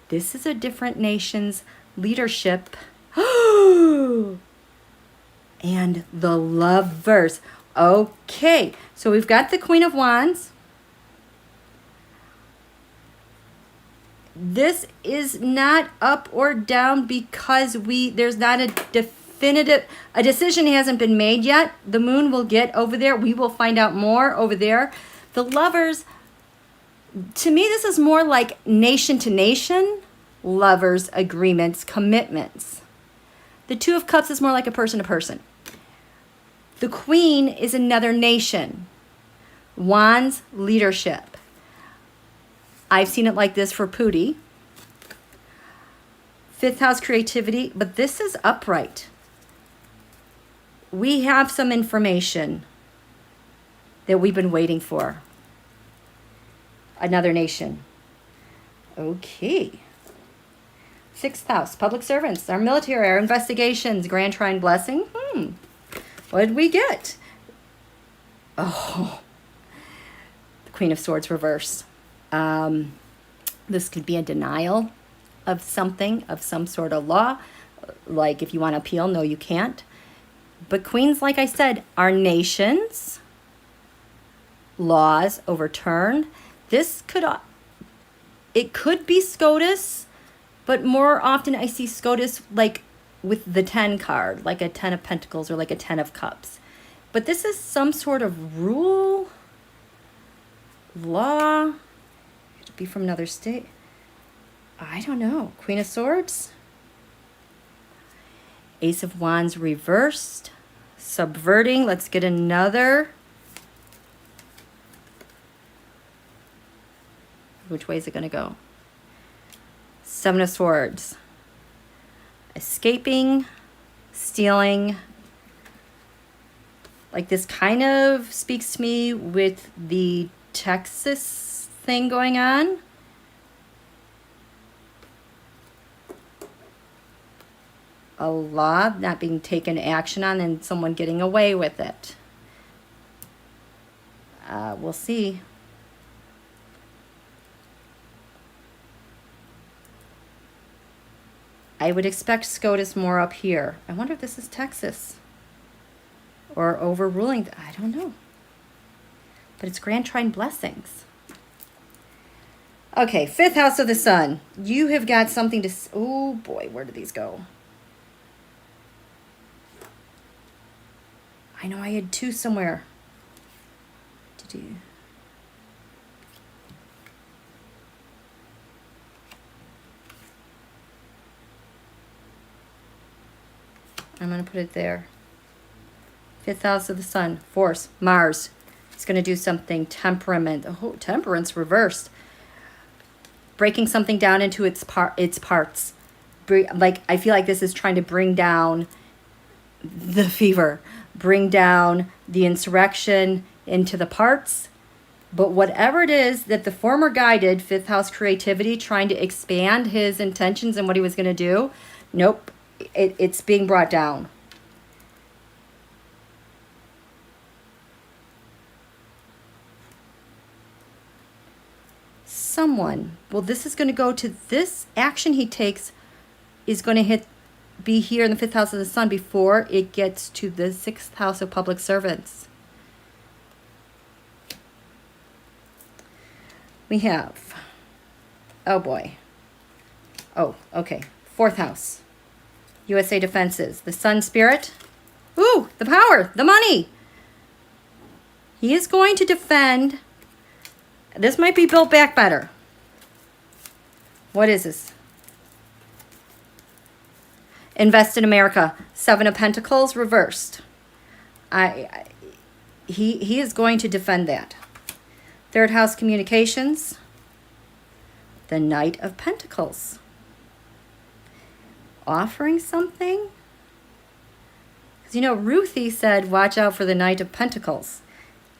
This is a different nation's leadership. And the Lovers. Okay, so we've got the Queen of Wands. This is not up or down because there's not a definitive, a decision hasn't been made yet. The moon will get over there. We will find out more over there. The Lovers, to me, this is more like nation to nation, lovers, agreements, commitments. The Two of Cups is more like a person to person. The Queen is another nation. Wands, leadership. I've seen it like this for Pooty. Fifth house, creativity, but this is upright. We have some information that we've been waiting for. Another nation. Okay. Sixth house, public servants, our military, our investigations, grand trine blessing. What did we get? Oh, the Queen of Swords reverse. This could be a denial of something, of some sort of law. Like if you want to appeal, no, you can't. But queens, like I said, are nations. Laws overturned. It could be SCOTUS, but more often I see SCOTUS like with the 10 card, like a 10 of Pentacles or like a 10 of Cups. But this is some sort of rule, law. Be from another state. I don't know. Queen of Swords. Ace of Wands reversed. Subverting. Let's get another. Which way is it going to go? Seven of Swords. Escaping. Stealing. Like this kind of speaks to me with the Texas thing going on. A law not being taken action on and someone getting away with it. We'll see. I would expect SCOTUS more up here. I wonder if this is Texas or overruling. I don't know. But it's grand trine blessings. Okay, fifth house of the sun. You have got something to... Oh, boy, where did these go? I know I had two somewhere. I'm going to put it there. 5th house of the sun, force, Mars. It's going to do something. Temperament. Oh, temperance reversed. Breaking something down into its parts. Like, I feel like this is trying to bring down the fever. Bring down the insurrection into the parts. But whatever it is that the former guy did, 5th house creativity, trying to expand his intentions and what he was going to do, nope. It's being brought down. Someone, well, this is going to go to this action he takes is going to be here in the 5th house of the sun before it gets to the 6th house of public servants. We have, oh boy. Oh, okay. 4th house. USA defenses. The sun spirit. Ooh, the power, the money. He is going to defend. This might be built back better. What is this? Invest in America. 7 of Pentacles reversed. He is going to defend that. 3rd house communications. The Knight of Pentacles. Offering something? Because, you know, Ruthie said, watch out for the Knight of Pentacles.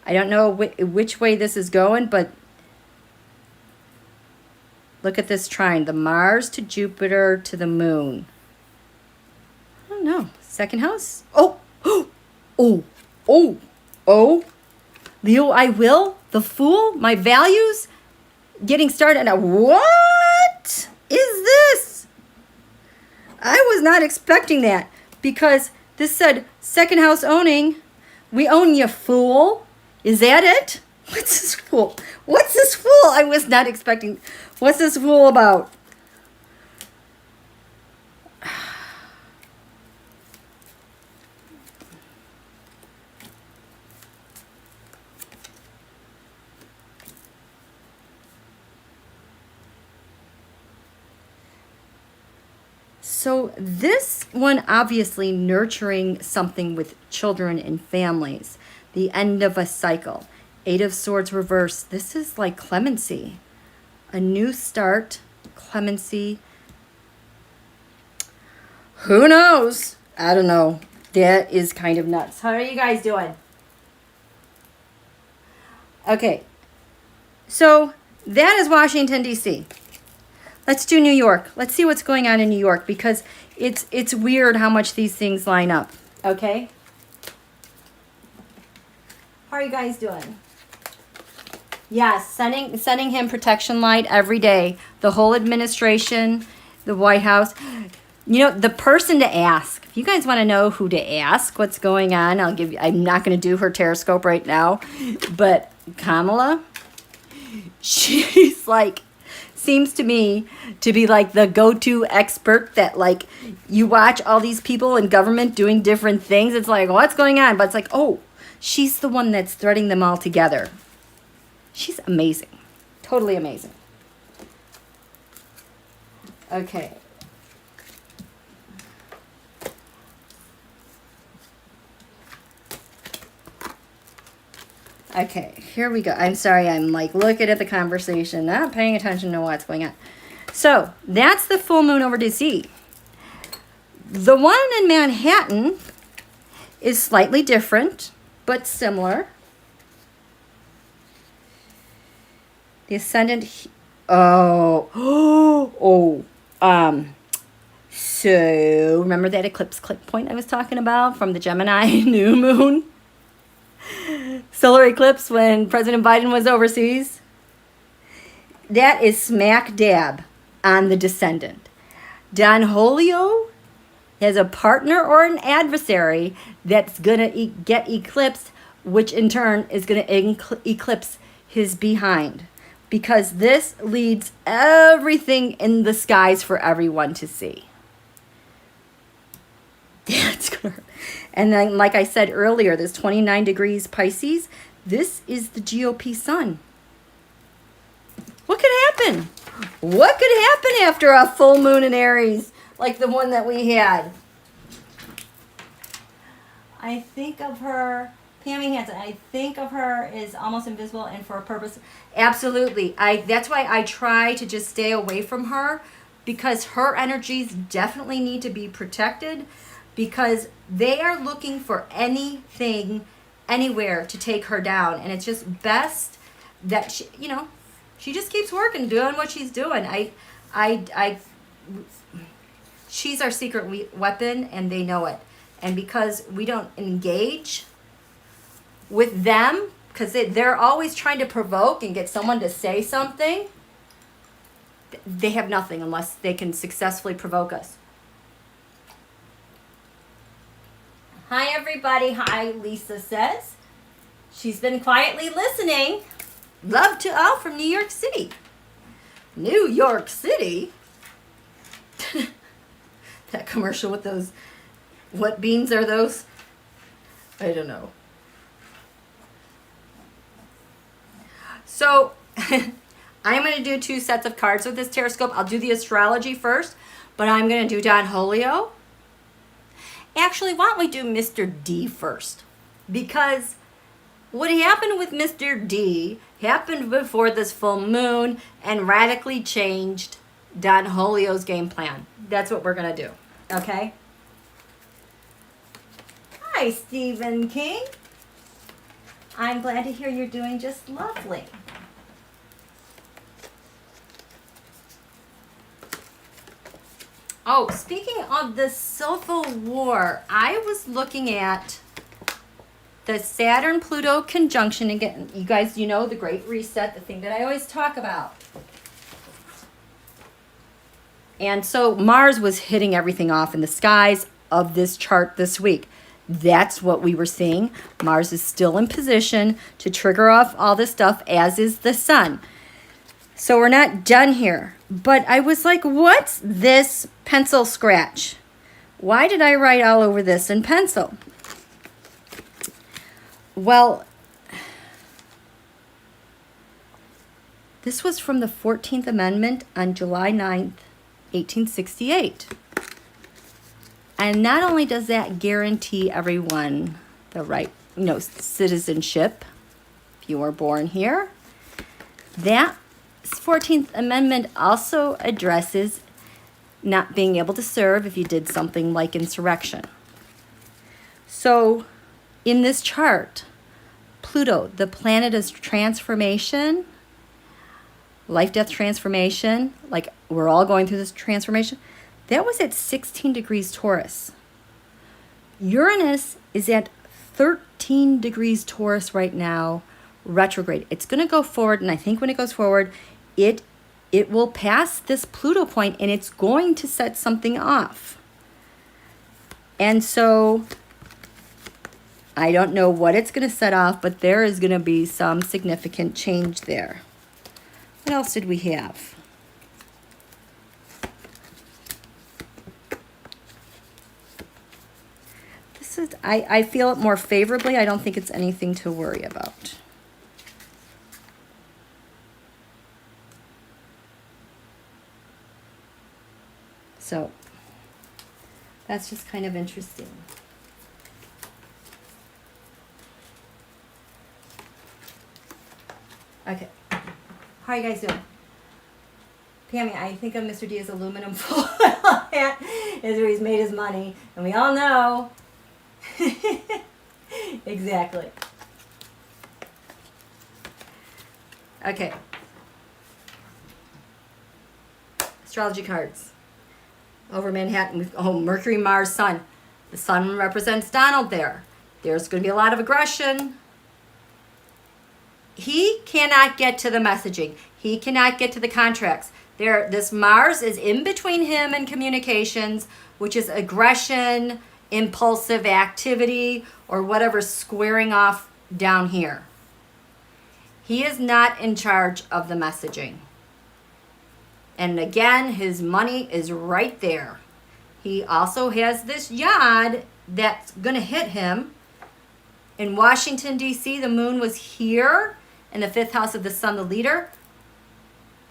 I don't know which way this is going, but look at this trine. The Mars to Jupiter to the moon. I don't know. 2nd house? Oh, oh, oh, oh. Leo, I will. The Fool. My values. Getting started. Now, what is this? I was not expecting that because this said 2nd house owning. We own you, fool. Is that it? What's this fool? What's this fool? I was not expecting. What's this fool about? So this one obviously nurturing something with children and families. The end of a cycle. 8 of Swords reversed. This is like clemency. A new start. Clemency. Who knows? I don't know. That is kind of nuts. How are you guys doing? Okay. So that is Washington, D.C. Let's do New York. Let's see what's going on in New York because it's weird how much these things line up. Okay? How are you guys doing? Yes, sending him protection light every day. The whole administration, the White House. You know, the person to ask. If you guys want to know who to ask, what's going on, I'll give you. I'm not going to do her Tarotscope right now, but Kamala, she's like, seems to me to be like the go-to expert that like you watch all these people in government doing different things. It's like, what's going on? But it's like, oh, she's the one that's threading them all together. She's amazing. Totally amazing. Okay. Okay, here we go. I'm sorry, I'm like looking at the conversation, not paying attention to what's going on. So, that's the full moon over DC. The one in Manhattan is slightly different, but similar. The Ascendant, so remember that eclipse click point I was talking about from the Gemini new moon? Solar eclipse when President Biden was overseas? That is smack dab on the Descendant. Donholio has a partner or an adversary that's going to get eclipsed, which in turn is going to eclipse his behind. Because this leads everything in the skies for everyone to see. That's gonna hurt. And then, like I said earlier, this 29 degrees Pisces, this is the GOP sun. What could happen? What could happen after a full moon in Aries, like the one that we had? I think of her, Pammy Hansen, I think of her as almost invisible and for a purpose. Absolutely. That's why I try to just stay away from her, because her energies definitely need to be protected, because they are looking for anything, anywhere to take her down. And it's just best that she, you know, she just keeps working, doing what she's doing. She's our secret weapon, and they know it. And because we don't engage with them, because they're always trying to provoke and get someone to say something, they have nothing unless they can successfully provoke us. Hi, everybody. Hi, Lisa says. She's been quietly listening. Love to all from New York City. New York City? That commercial with those, what beans are those? I don't know. So, I'm going to do 2 sets of cards with this Tarotscope. I'll do the astrology first, but I'm going to do donholio. Actually, why don't we do Mr. D first? Because what happened with Mr. D happened before this full moon and radically changed donholio's game plan. That's what we're going to do, okay? Hi, Stephen King. I'm glad to hear you're doing just lovely. Oh, speaking of the Civil War, I was looking at the Saturn Pluto conjunction again. You guys, you know, the Great Reset, the thing that I always talk about. And so Mars was hitting everything off in the skies of this chart this week. That's what we were seeing. Mars is still in position to trigger off all this stuff, as is the sun. So we're not done here. But I was like, what's this pencil scratch? Why did I write all over this in pencil? Well, this was from the 14th Amendment on July 9th, 1868. And not only does that guarantee everyone the right, you know, citizenship, if you were born here, that 14th Amendment also addresses not being able to serve if you did something like insurrection. So in this chart, Pluto, the planet of transformation, life-death transformation, like we're all going through this transformation, that was at 16 degrees Taurus. Uranus is at 13 degrees Taurus right now, retrograde. It's going to go forward, and I think when it goes forward, it will pass this Pluto point, and it's going to set something off. And so I don't know what it's going to set off, but there is going to be some significant change there. What else did we have? This is, I feel it more favorably. I don't think it's anything to worry about. So that's just kind of interesting. Okay. How are you guys doing? Pammy, I think of Mr. D as aluminum foil hat is where he's made his money. And we all know. Exactly. Okay. Astrology cards. Over Manhattan, oh, Mercury, Mars, Sun. The Sun represents Donald there. There's going to be a lot of aggression. He cannot get to the messaging. He cannot get to the contracts. This Mars is in between him and communications, which is aggression, impulsive activity, or whatever squaring off down here. He is not in charge of the messaging. And again, his money is right there. He also has this yod that's going to hit him. In Washington, D.C., the moon was here in the 5th house of the sun, the leader.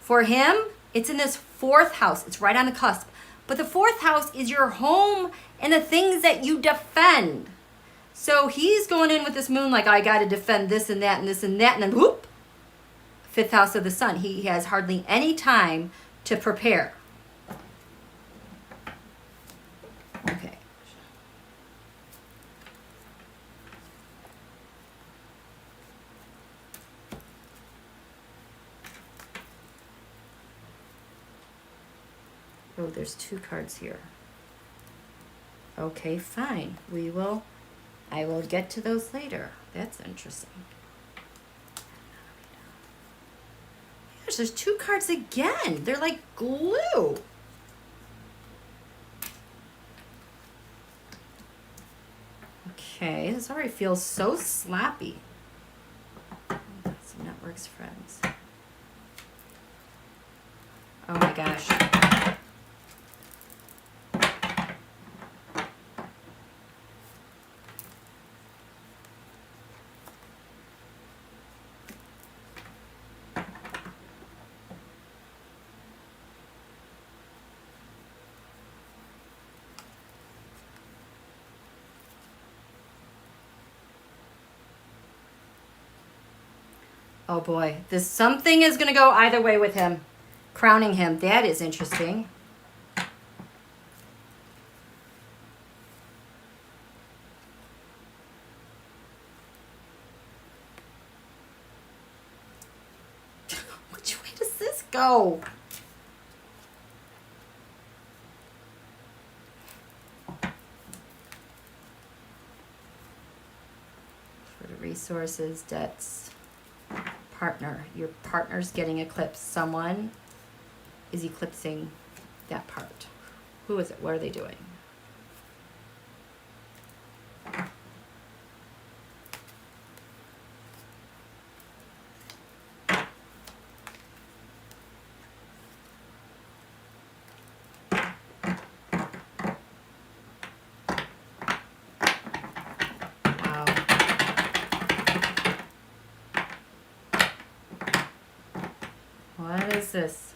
For him, it's in this 4th house. It's right on the cusp. But the 4th house is your home and the things that you defend. So he's going in with this moon like, I got to defend this and that and this and that. And then whoop, 5th house of the sun. He has hardly any time to prepare. Okay. Oh, there's 2 cards here. Okay, fine. I will get to those later. That's interesting. Gosh, there's 2 cards again. They're like glue. Okay, this already feels so slappy. Some networks friends. Oh my gosh. Oh boy, something is going to go either way with him. Crowning him. That is interesting. Which way does this go? For the resources, debts. Partner. Your partner's getting eclipsed. Someone is eclipsing that part. Who is it? What are they doing? What is this?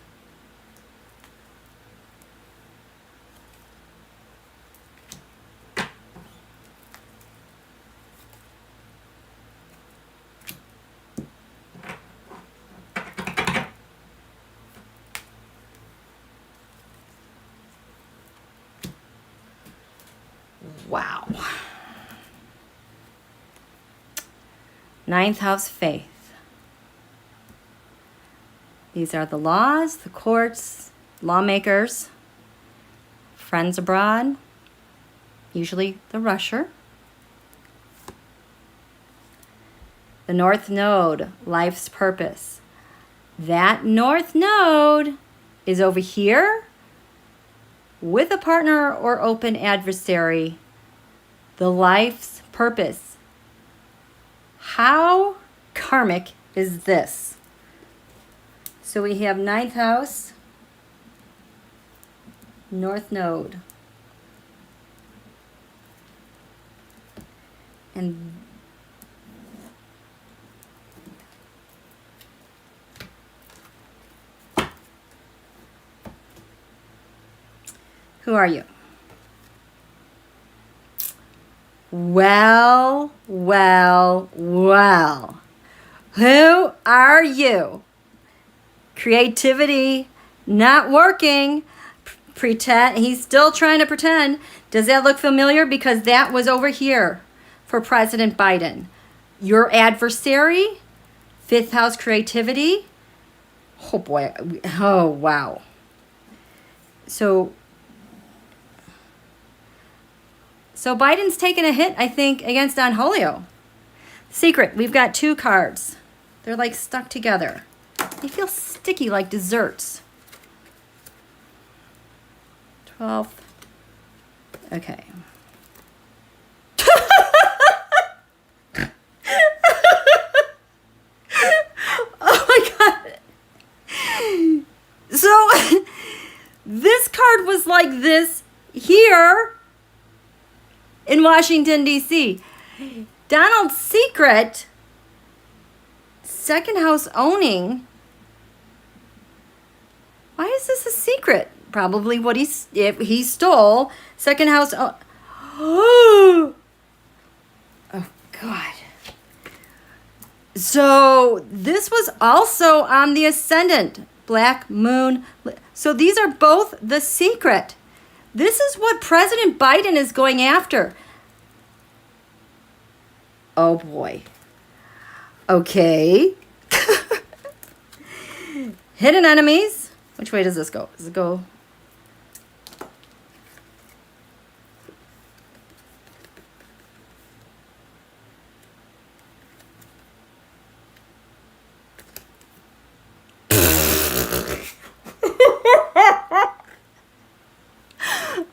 Wow. 9th house faith. These are the laws, the courts, lawmakers, friends abroad, usually the rusher. The North Node, life's purpose. That North Node is over here with a partner or open adversary. The life's purpose. How karmic is this? So we have 9th house, North Node. And who are you? Well. Who are you? Creativity not working. Pretend. He's still trying to pretend. Does that look familiar? Because that was over here for President Biden. Your adversary, 5th house creativity. Oh boy. Oh wow. So Biden's taking a hit, I think, against donholio. Secret. We've got 2 cards. They're like stuck together. They feel sticky like desserts. 12th. Okay. Oh my God. So this card was like this here in Washington, D.C. Donald's secret, 2nd house owning. Why is this a secret? Probably what if he stole 2nd house. Oh, God. So this was also on the Ascendant, Black Moon. So these are both the secret. This is what President Biden is going after. Oh boy. Okay. Hidden enemies. Which way does this go? Does it go?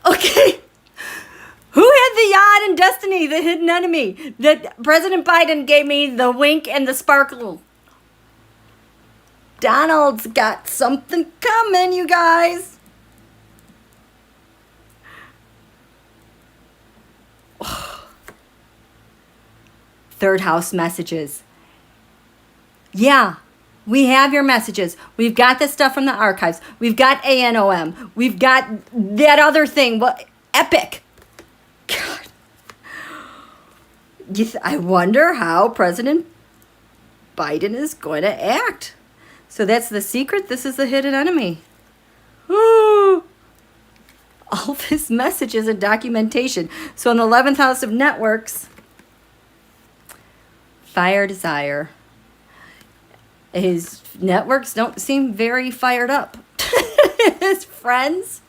Okay. Who had the yacht and destiny, the hidden enemy? That President Biden gave me the wink and the sparkle. Donald's got something coming, you guys. Third house messages. Yeah, we have your messages. We've got this stuff from the archives. We've got ANOM. We've got that other thing. What? Epic. God. I wonder how President Biden is going to act. So that's the secret. This is the hidden enemy. Ooh. All this messages and documentation. So in the 11th house of networks, fire desire. His networks don't seem very fired up. His friends.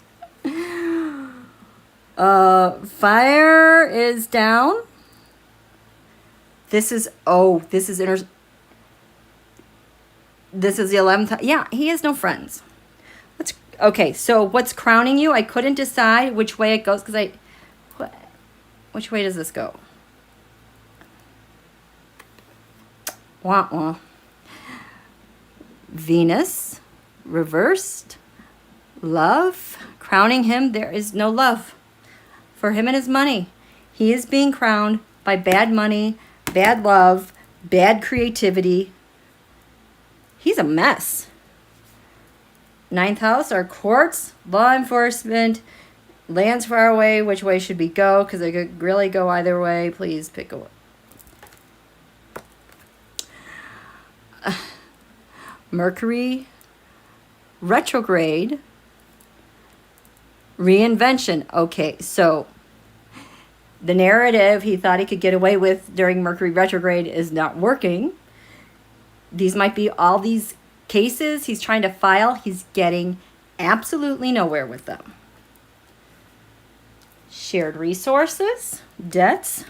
Fire is down. This is the 11th. Yeah, he has no friends. Okay, so what's crowning you? I couldn't decide which way it goes because which way does this go? Wah wah. Venus, reversed, love, crowning him. There is no love for him and his money. He is being crowned by bad money, bad love, bad creativity. He's a mess. 9th house, our courts, law enforcement, lands far away. Which way should we go? Because I could really go either way. Please pick a Mercury, retrograde, reinvention. Okay, so the narrative he thought he could get away with during Mercury retrograde is not working. These might be all these cases he's trying to file. He's getting absolutely nowhere with them. Shared resources, debts.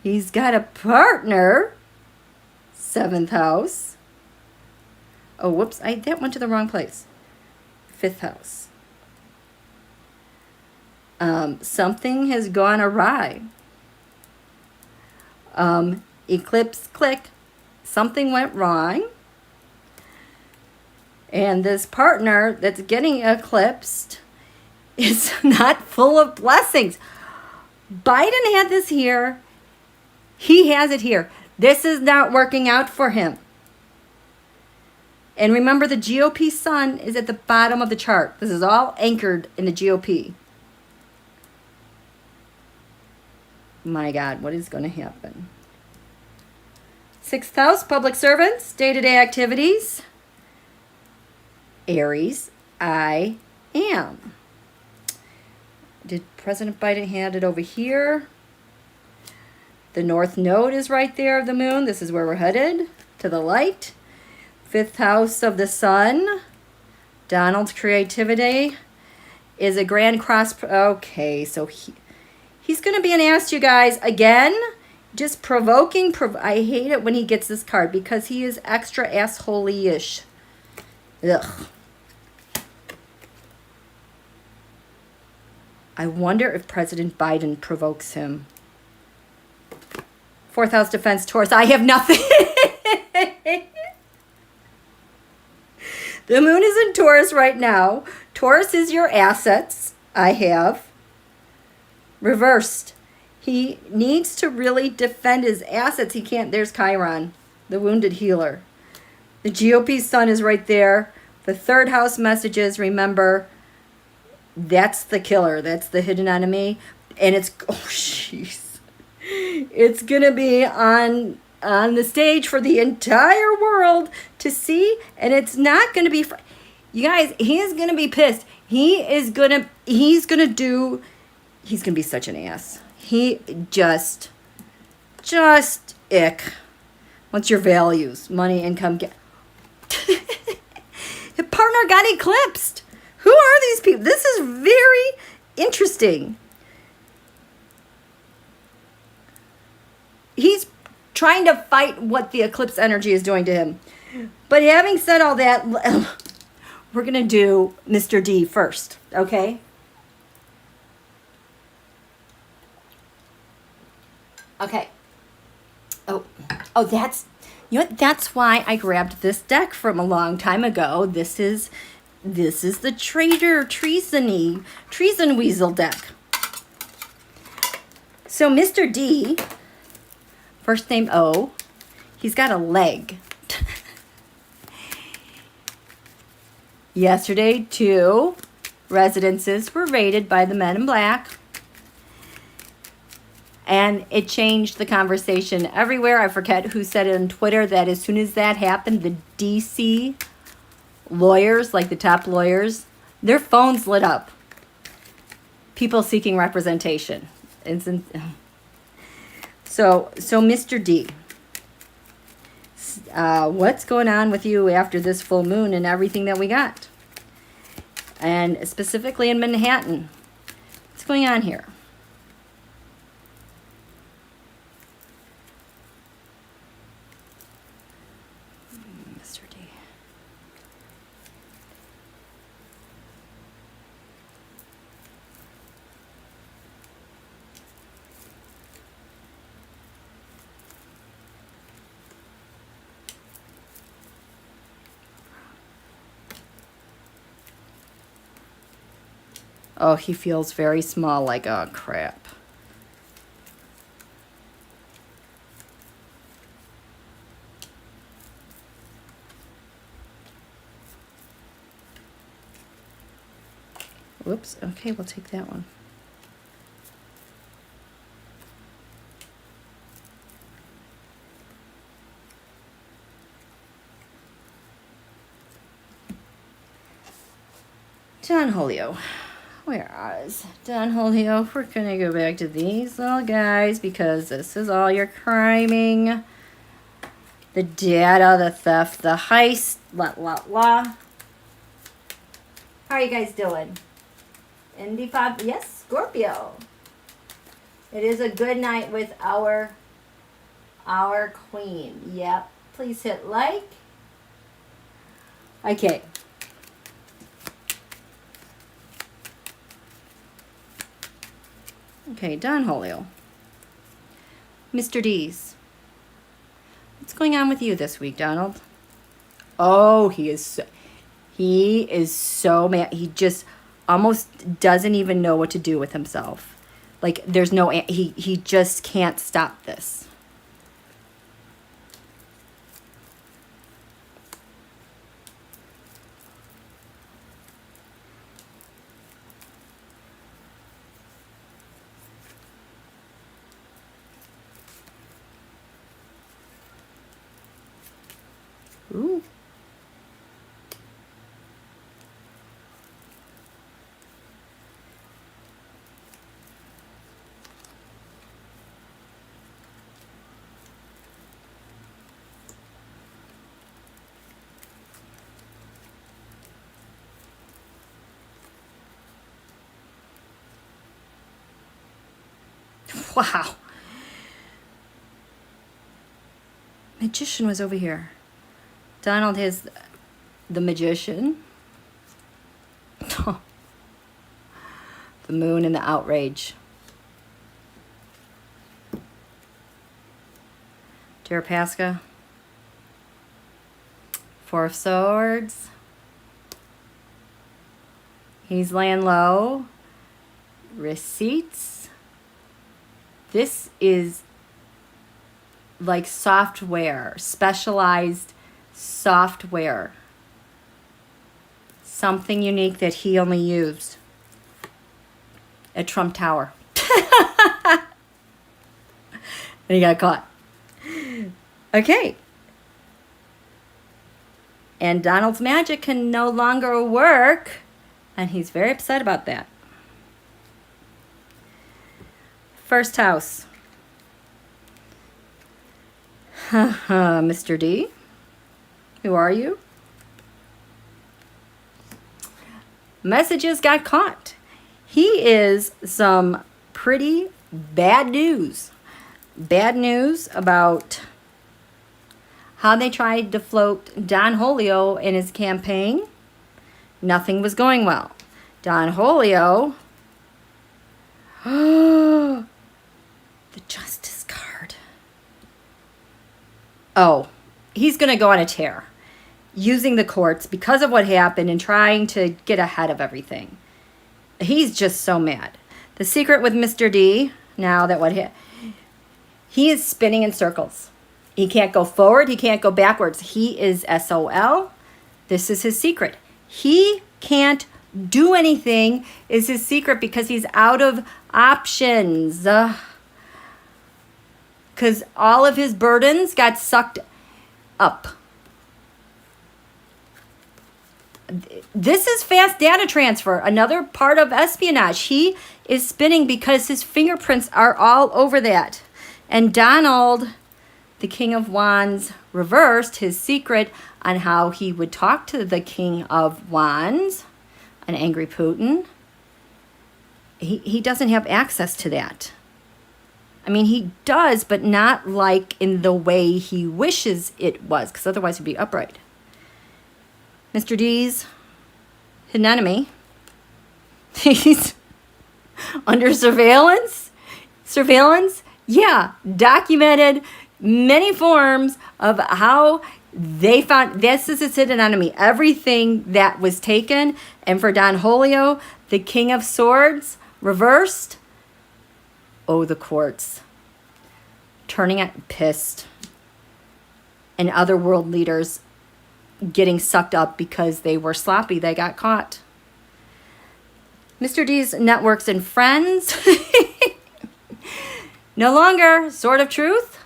He's got a partner. 7th house. Oh, whoops. That went to the wrong place. 5th house. Something has gone awry. Eclipse, click. Something went wrong. And this partner that's getting eclipsed is not full of blessings. Biden had this here. He has it here. This is not working out for him. And remember, the GOP sun is at the bottom of the chart. This is all anchored in the GOP. My God, what is going to happen? 6th house, public servants, day-to-day activities. Aries, I am. Did President Biden hand it over here? The north node is right there of the moon. This is where we're headed, to the light. 5th house of the sun. Donald's creativity is a grand cross. Okay, so he's going to be an ass, you guys. Again, just provoking. I hate it when he gets this card because he is extra assholioish. Ugh. I wonder if President Biden provokes him. 4th house defense, Taurus. I have nothing. The moon is in Taurus right now. Taurus is your assets. I have. Reversed. He needs to really defend his assets. He can't. There's Chiron, the wounded healer. The GOP sun is right there. The 3rd house messages, remember, That's the killer. That's the hidden enemy. And it's, oh, jeez. It's going to be on the stage for the entire world to see. And it's not going to be, you guys, he is going to be pissed. He's going to be such an ass. He just ick. What's your values? Money, income, Your partner got eclipsed. Who are these people? This is very interesting. He's trying to fight what the eclipse energy is doing to him. But having said all that, we're going to do Mr. D first, okay? Okay. Oh, that's, you know what? That's why I grabbed this deck from a long time ago. This is the Treason Weasel deck. So Mr. D, first name O, he's got a leg. Yesterday, 2 residences were raided by the Men in Black. And it changed the conversation everywhere. I forget who said it on Twitter that as soon as that happened, the DC lawyers, like the top lawyers, their phones lit up. People seeking representation. So Mr. D, what's going on with you after this full moon and everything that we got? And specifically in Manhattan. What's going on here? Mr. D. Oh, he feels very small, like, oh, crap. Whoops. Okay, we'll take that one. Donholio. Where is Donholio? We're going to go back to these little guys because this is all your criming. The data, the theft, the heist, How are you guys doing? Indy 5, yes, Scorpio. It is a good night with our queen. Yep. Please hit like. Okay. Okay, Donholio. Mr. D's. What's going on with you this week, Donald? Oh, he is so mad. He just almost doesn't even know what to do with himself. Like, there's no, he just can't stop this. Ooh. Wow. Magician was over here. Donald has the Magician. The Moon and the Outrage. Deripaska. 4 of Swords. He's laying low. Receipts. This is like software, specialized software. Something unique that he only used. at Trump Tower. And he got caught. Okay. And Donald's magic can no longer work, and he's very upset about that. First house. Mr. D, who are you? Messages got caught. He is some pretty bad news. Bad news about how they tried to float donholio in his campaign. Nothing was going well. Donholio, the Justice card. Oh, he's going to go on a tear using the courts because of what happened and trying to get ahead of everything. He's just so mad. The secret with Mr. D, now that he is spinning in circles. He can't go forward. He can't go backwards. He is SOL. This is his secret. He can't do anything is his secret because he's out of options. Because all of his burdens got sucked up. This is fast data transfer, another part of espionage. He is spinning because his fingerprints are all over that. And Donald, the King of Wands, reversed his secret on how he would talk to the King of Wands, an angry Putin. He doesn't have access to that. I mean, he does, but not like in the way he wishes it was, because otherwise he'd be upright. Mr. D's hidden enemy. He's under surveillance. Surveillance? Yeah, documented many forms of how they found this is his hidden enemy. Everything that was taken. And for donholio, the King of Swords, reversed. Oh, the courts. Turning at pissed. And other world leaders getting sucked up because they were sloppy. They got caught. Mr. D's networks and friends. No longer sword of truth.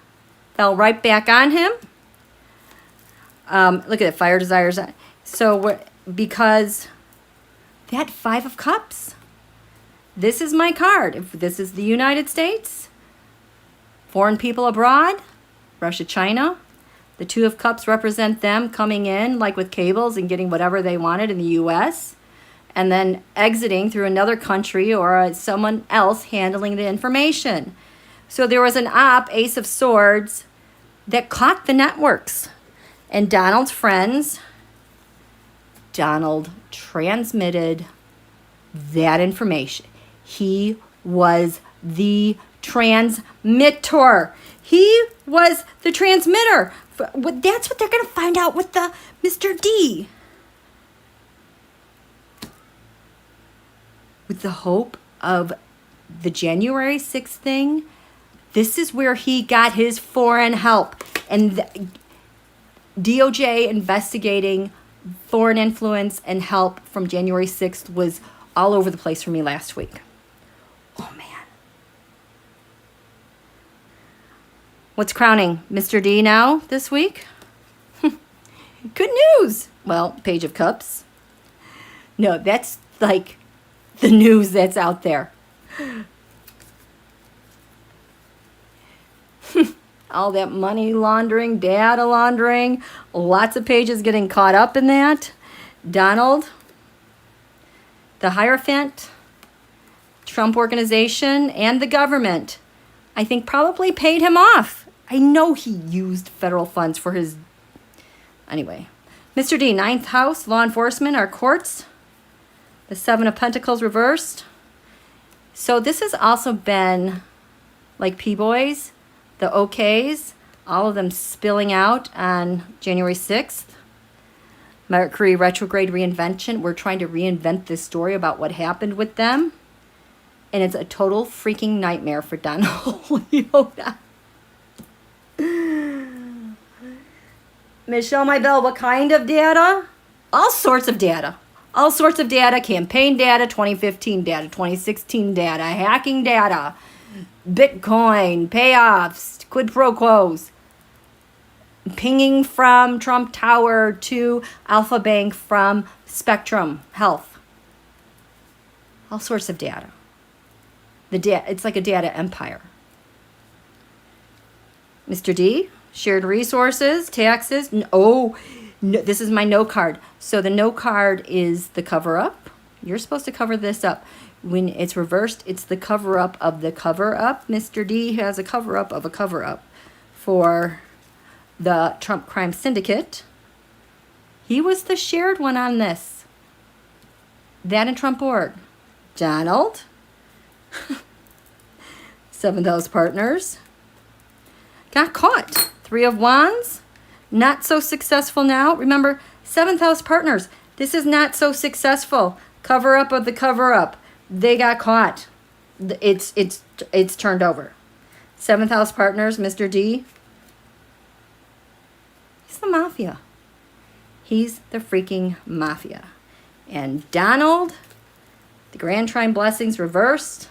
Fell right back on him. Look at it, fire desires. So because that 5 of Cups, this is my card. If this is the United States, foreign people abroad, Russia, China, the 2 of Cups represent them coming in like with cables and getting whatever they wanted in the U.S. and then exiting through another country or someone else handling the information. So there was an Ace of Swords, that caught the networks. And Donald's friends, Donald transmitted that information. He was the transmitTOR. He was the transmitter. That's what they're going to find out with the Mr. D. With the hope of the January 6th thing, this is where he got his foreign help. And DOJ investigating foreign influence and help from January 6th was all over the place for me last week. Oh, man. What's crowning Mr. D now this week? Good news. Well, Page of Cups. No, that's like the news that's out there. All that money laundering, data laundering, lots of pages getting caught up in that. Donald, the Hierophant, Trump organization, and the government, I think probably paid him off. I know he used federal funds for his... Anyway. Mr. D, 9th house, law enforcement, our courts. The 7 of Pentacles reversed. So this has also been like P-Boys, the OKs, all of them spilling out on January 6th. Mercury retrograde reinvention. We're trying to reinvent this story about what happened with them. And it's a total freaking nightmare for donholio. Michelle, my bell, what kind of data? All sorts of data. all sorts of data, campaign data, 2015 data, 2016 data, hacking data, Bitcoin, payoffs, quid pro quos, pinging from Trump Tower to Alpha Bank from Spectrum Health. All sorts of data. It's like a data empire. Mr. D, shared resources, taxes. No, this is my no card. So the no card is the cover up. You're supposed to cover this up. When it's reversed, it's the cover up of the cover up. Mr. D has a cover up of a cover up for the Trump crime syndicate. He was the shared one on this. That and Trump org. Donald. 7th house partners. Got caught. 3 of Wands. Not so successful now. Remember, 7th house partners. This is not so successful. Cover up of the cover up. They got caught. It's turned over. 7th house partners, Mr. D. He's the mafia. He's the freaking mafia. And Donald, the Grand Trine blessings reversed.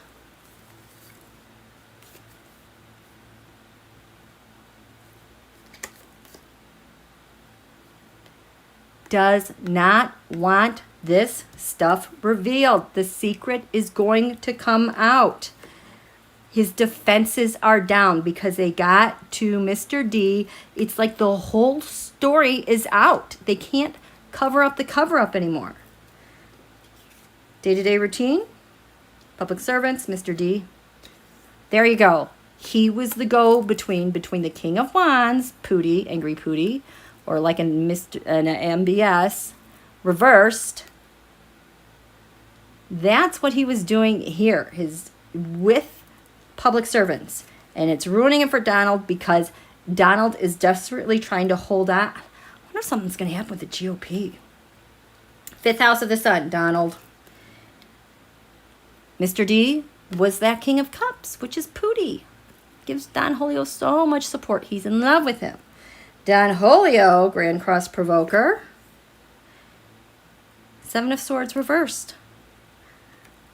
Does not want this stuff revealed. The secret is going to come out. His defenses are down because they got to Mr. D. It's like the whole story is out. They can't cover up the cover up anymore. Day-to-day routine. Public servants, Mr. D. There you go. He was the go-between between the King of Wands, Pooty, Angry Pooty, or like an MBS, reversed. That's what he was doing here, with public servants. And it's ruining it for Donald because Donald is desperately trying to hold on. I wonder if something's going to happen with the GOP. 5th house of the sun, Donald. Mr. D was that King of Cups, which is Pooty. Gives donholio so much support. He's in love with him. Donholio, Grand Cross Provoker. 7 of Swords reversed.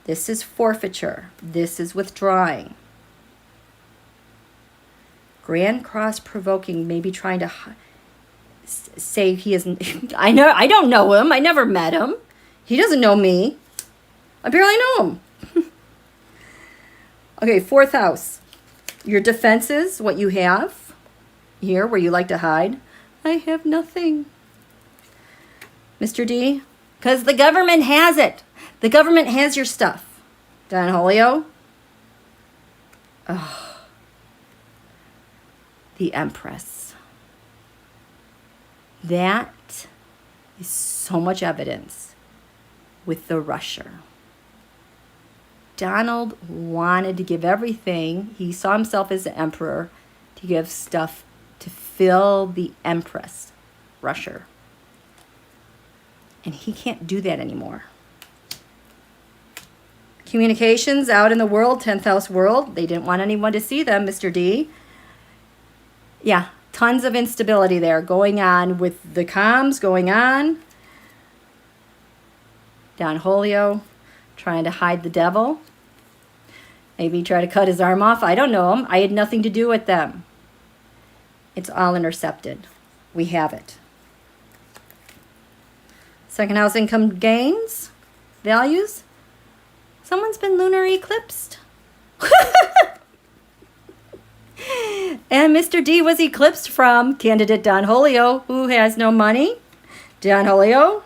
This is forfeiture. This is withdrawing. Grand Cross Provoking, maybe trying to say he isn't. I don't know him. I never met him. He doesn't know me. I barely know him. Okay, 4th house. Your defenses, what you have. Here, where you like to hide. I have nothing. Mr. D, because the government has it. The government has your stuff. Donholio. Oh. The Empress. That is so much evidence with the rusher. Donald wanted to give everything. He saw himself as the emperor to give stuff to fill the Empress rusher. And he can't do that anymore. Communications out in the world, 10th house world. They didn't want anyone to see them, Mr. D. Yeah, tons of instability there going on with the comms going on. Donholio trying to hide the devil. Maybe try to cut his arm off. I don't know him. I had nothing to do with them. It's all intercepted. We have it. 2nd house income gains, values. Someone's been lunar eclipsed. And Mr. D was eclipsed from candidate Donholio, who has no money. Donholio.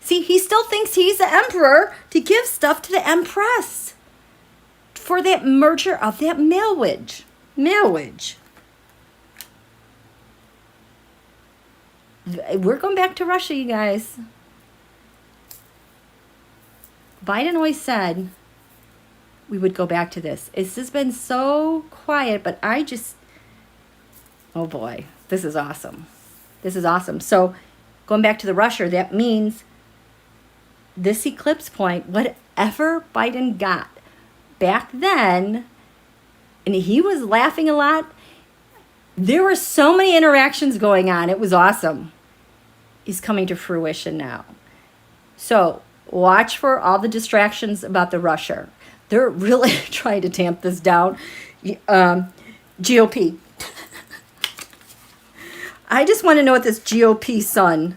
See, he still thinks he's the emperor to give stuff to the Empress for that merger of that marriage. We're going back to Russia, you guys. Biden always said we would go back to this. This has been so quiet, but oh boy, this is awesome. This is awesome. So going back to the Russia, that means this eclipse point, whatever Biden got back then, and he was laughing a lot, there were so many interactions going on. It was awesome. Is coming to fruition now. So watch for all the distractions about the Russia. They're really trying to tamp this down. GOP. I just want to know what this GOP sun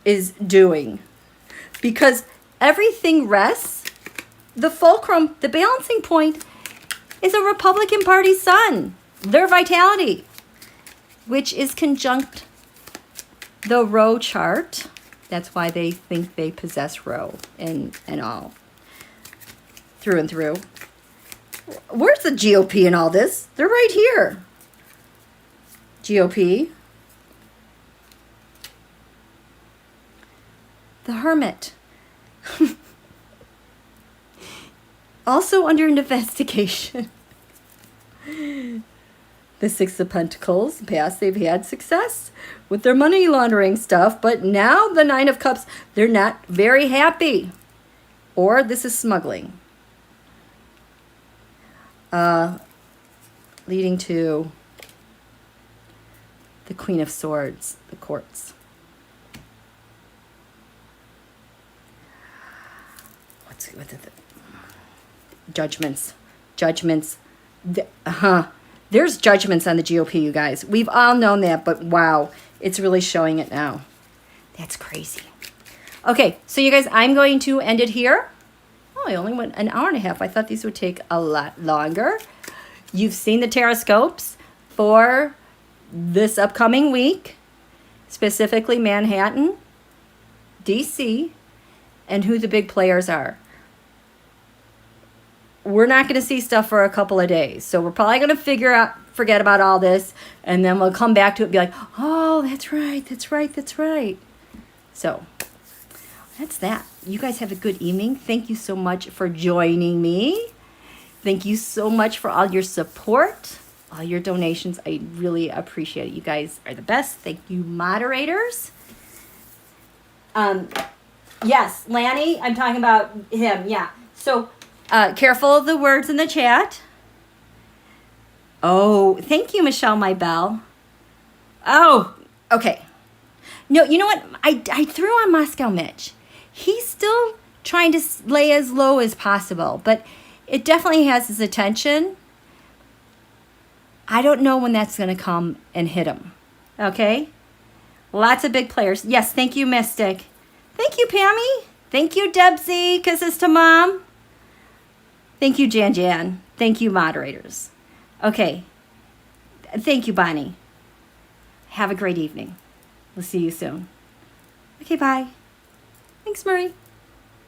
is doing, because everything rests. The fulcrum, the balancing point, is a Republican Party sun, their vitality, which is conjunct the Rho chart. That's why they think they possess Rho and all, through and through. Where's the GOP in all this? They're right here. GOP. The Hermit. Also under investigation. The Six of Pentacles. In the past, they've had success with their money laundering stuff, but now the Nine of Cups, they're not very happy. Or this is smuggling. Leading to the Queen of Swords, the courts. What's with it? Judgments. There's judgments on the GOP, you guys. We've all known that, but wow, it's really showing it now. That's crazy. Okay, so you guys, I'm going to end it here. Oh, I only went an hour and a half. I thought these would take a lot longer. You've seen the Tarotscopes for this upcoming week, specifically Manhattan, DC, and who the big players are. We're not going to see stuff for a couple of days. So we're probably going to forget about all this, and then we'll come back to it and be like, oh, that's right. So that's that. You guys have a good evening. Thank you so much for joining me. Thank you so much for all your support, all your donations. I really appreciate it. You guys are the best. Thank you, moderators. Yes, Lanny, I'm talking about him. Yeah. So careful of the words in the chat. Oh, thank you, Michelle, my bell. Oh, okay. No, you know what? I threw on Moscow Mitch. He's still trying to lay as low as possible, but it definitely has his attention. I don't know when that's going to come and hit him. Okay? Lots of big players. Yes, thank you, Mystic. Thank you, Pammy. Thank you, Debsy. Kisses to Mom. Thank you, Jan. Thank you, moderators. Okay. Thank you, Bonnie. Have a great evening. We'll see you soon. Okay, bye. Thanks, Marie.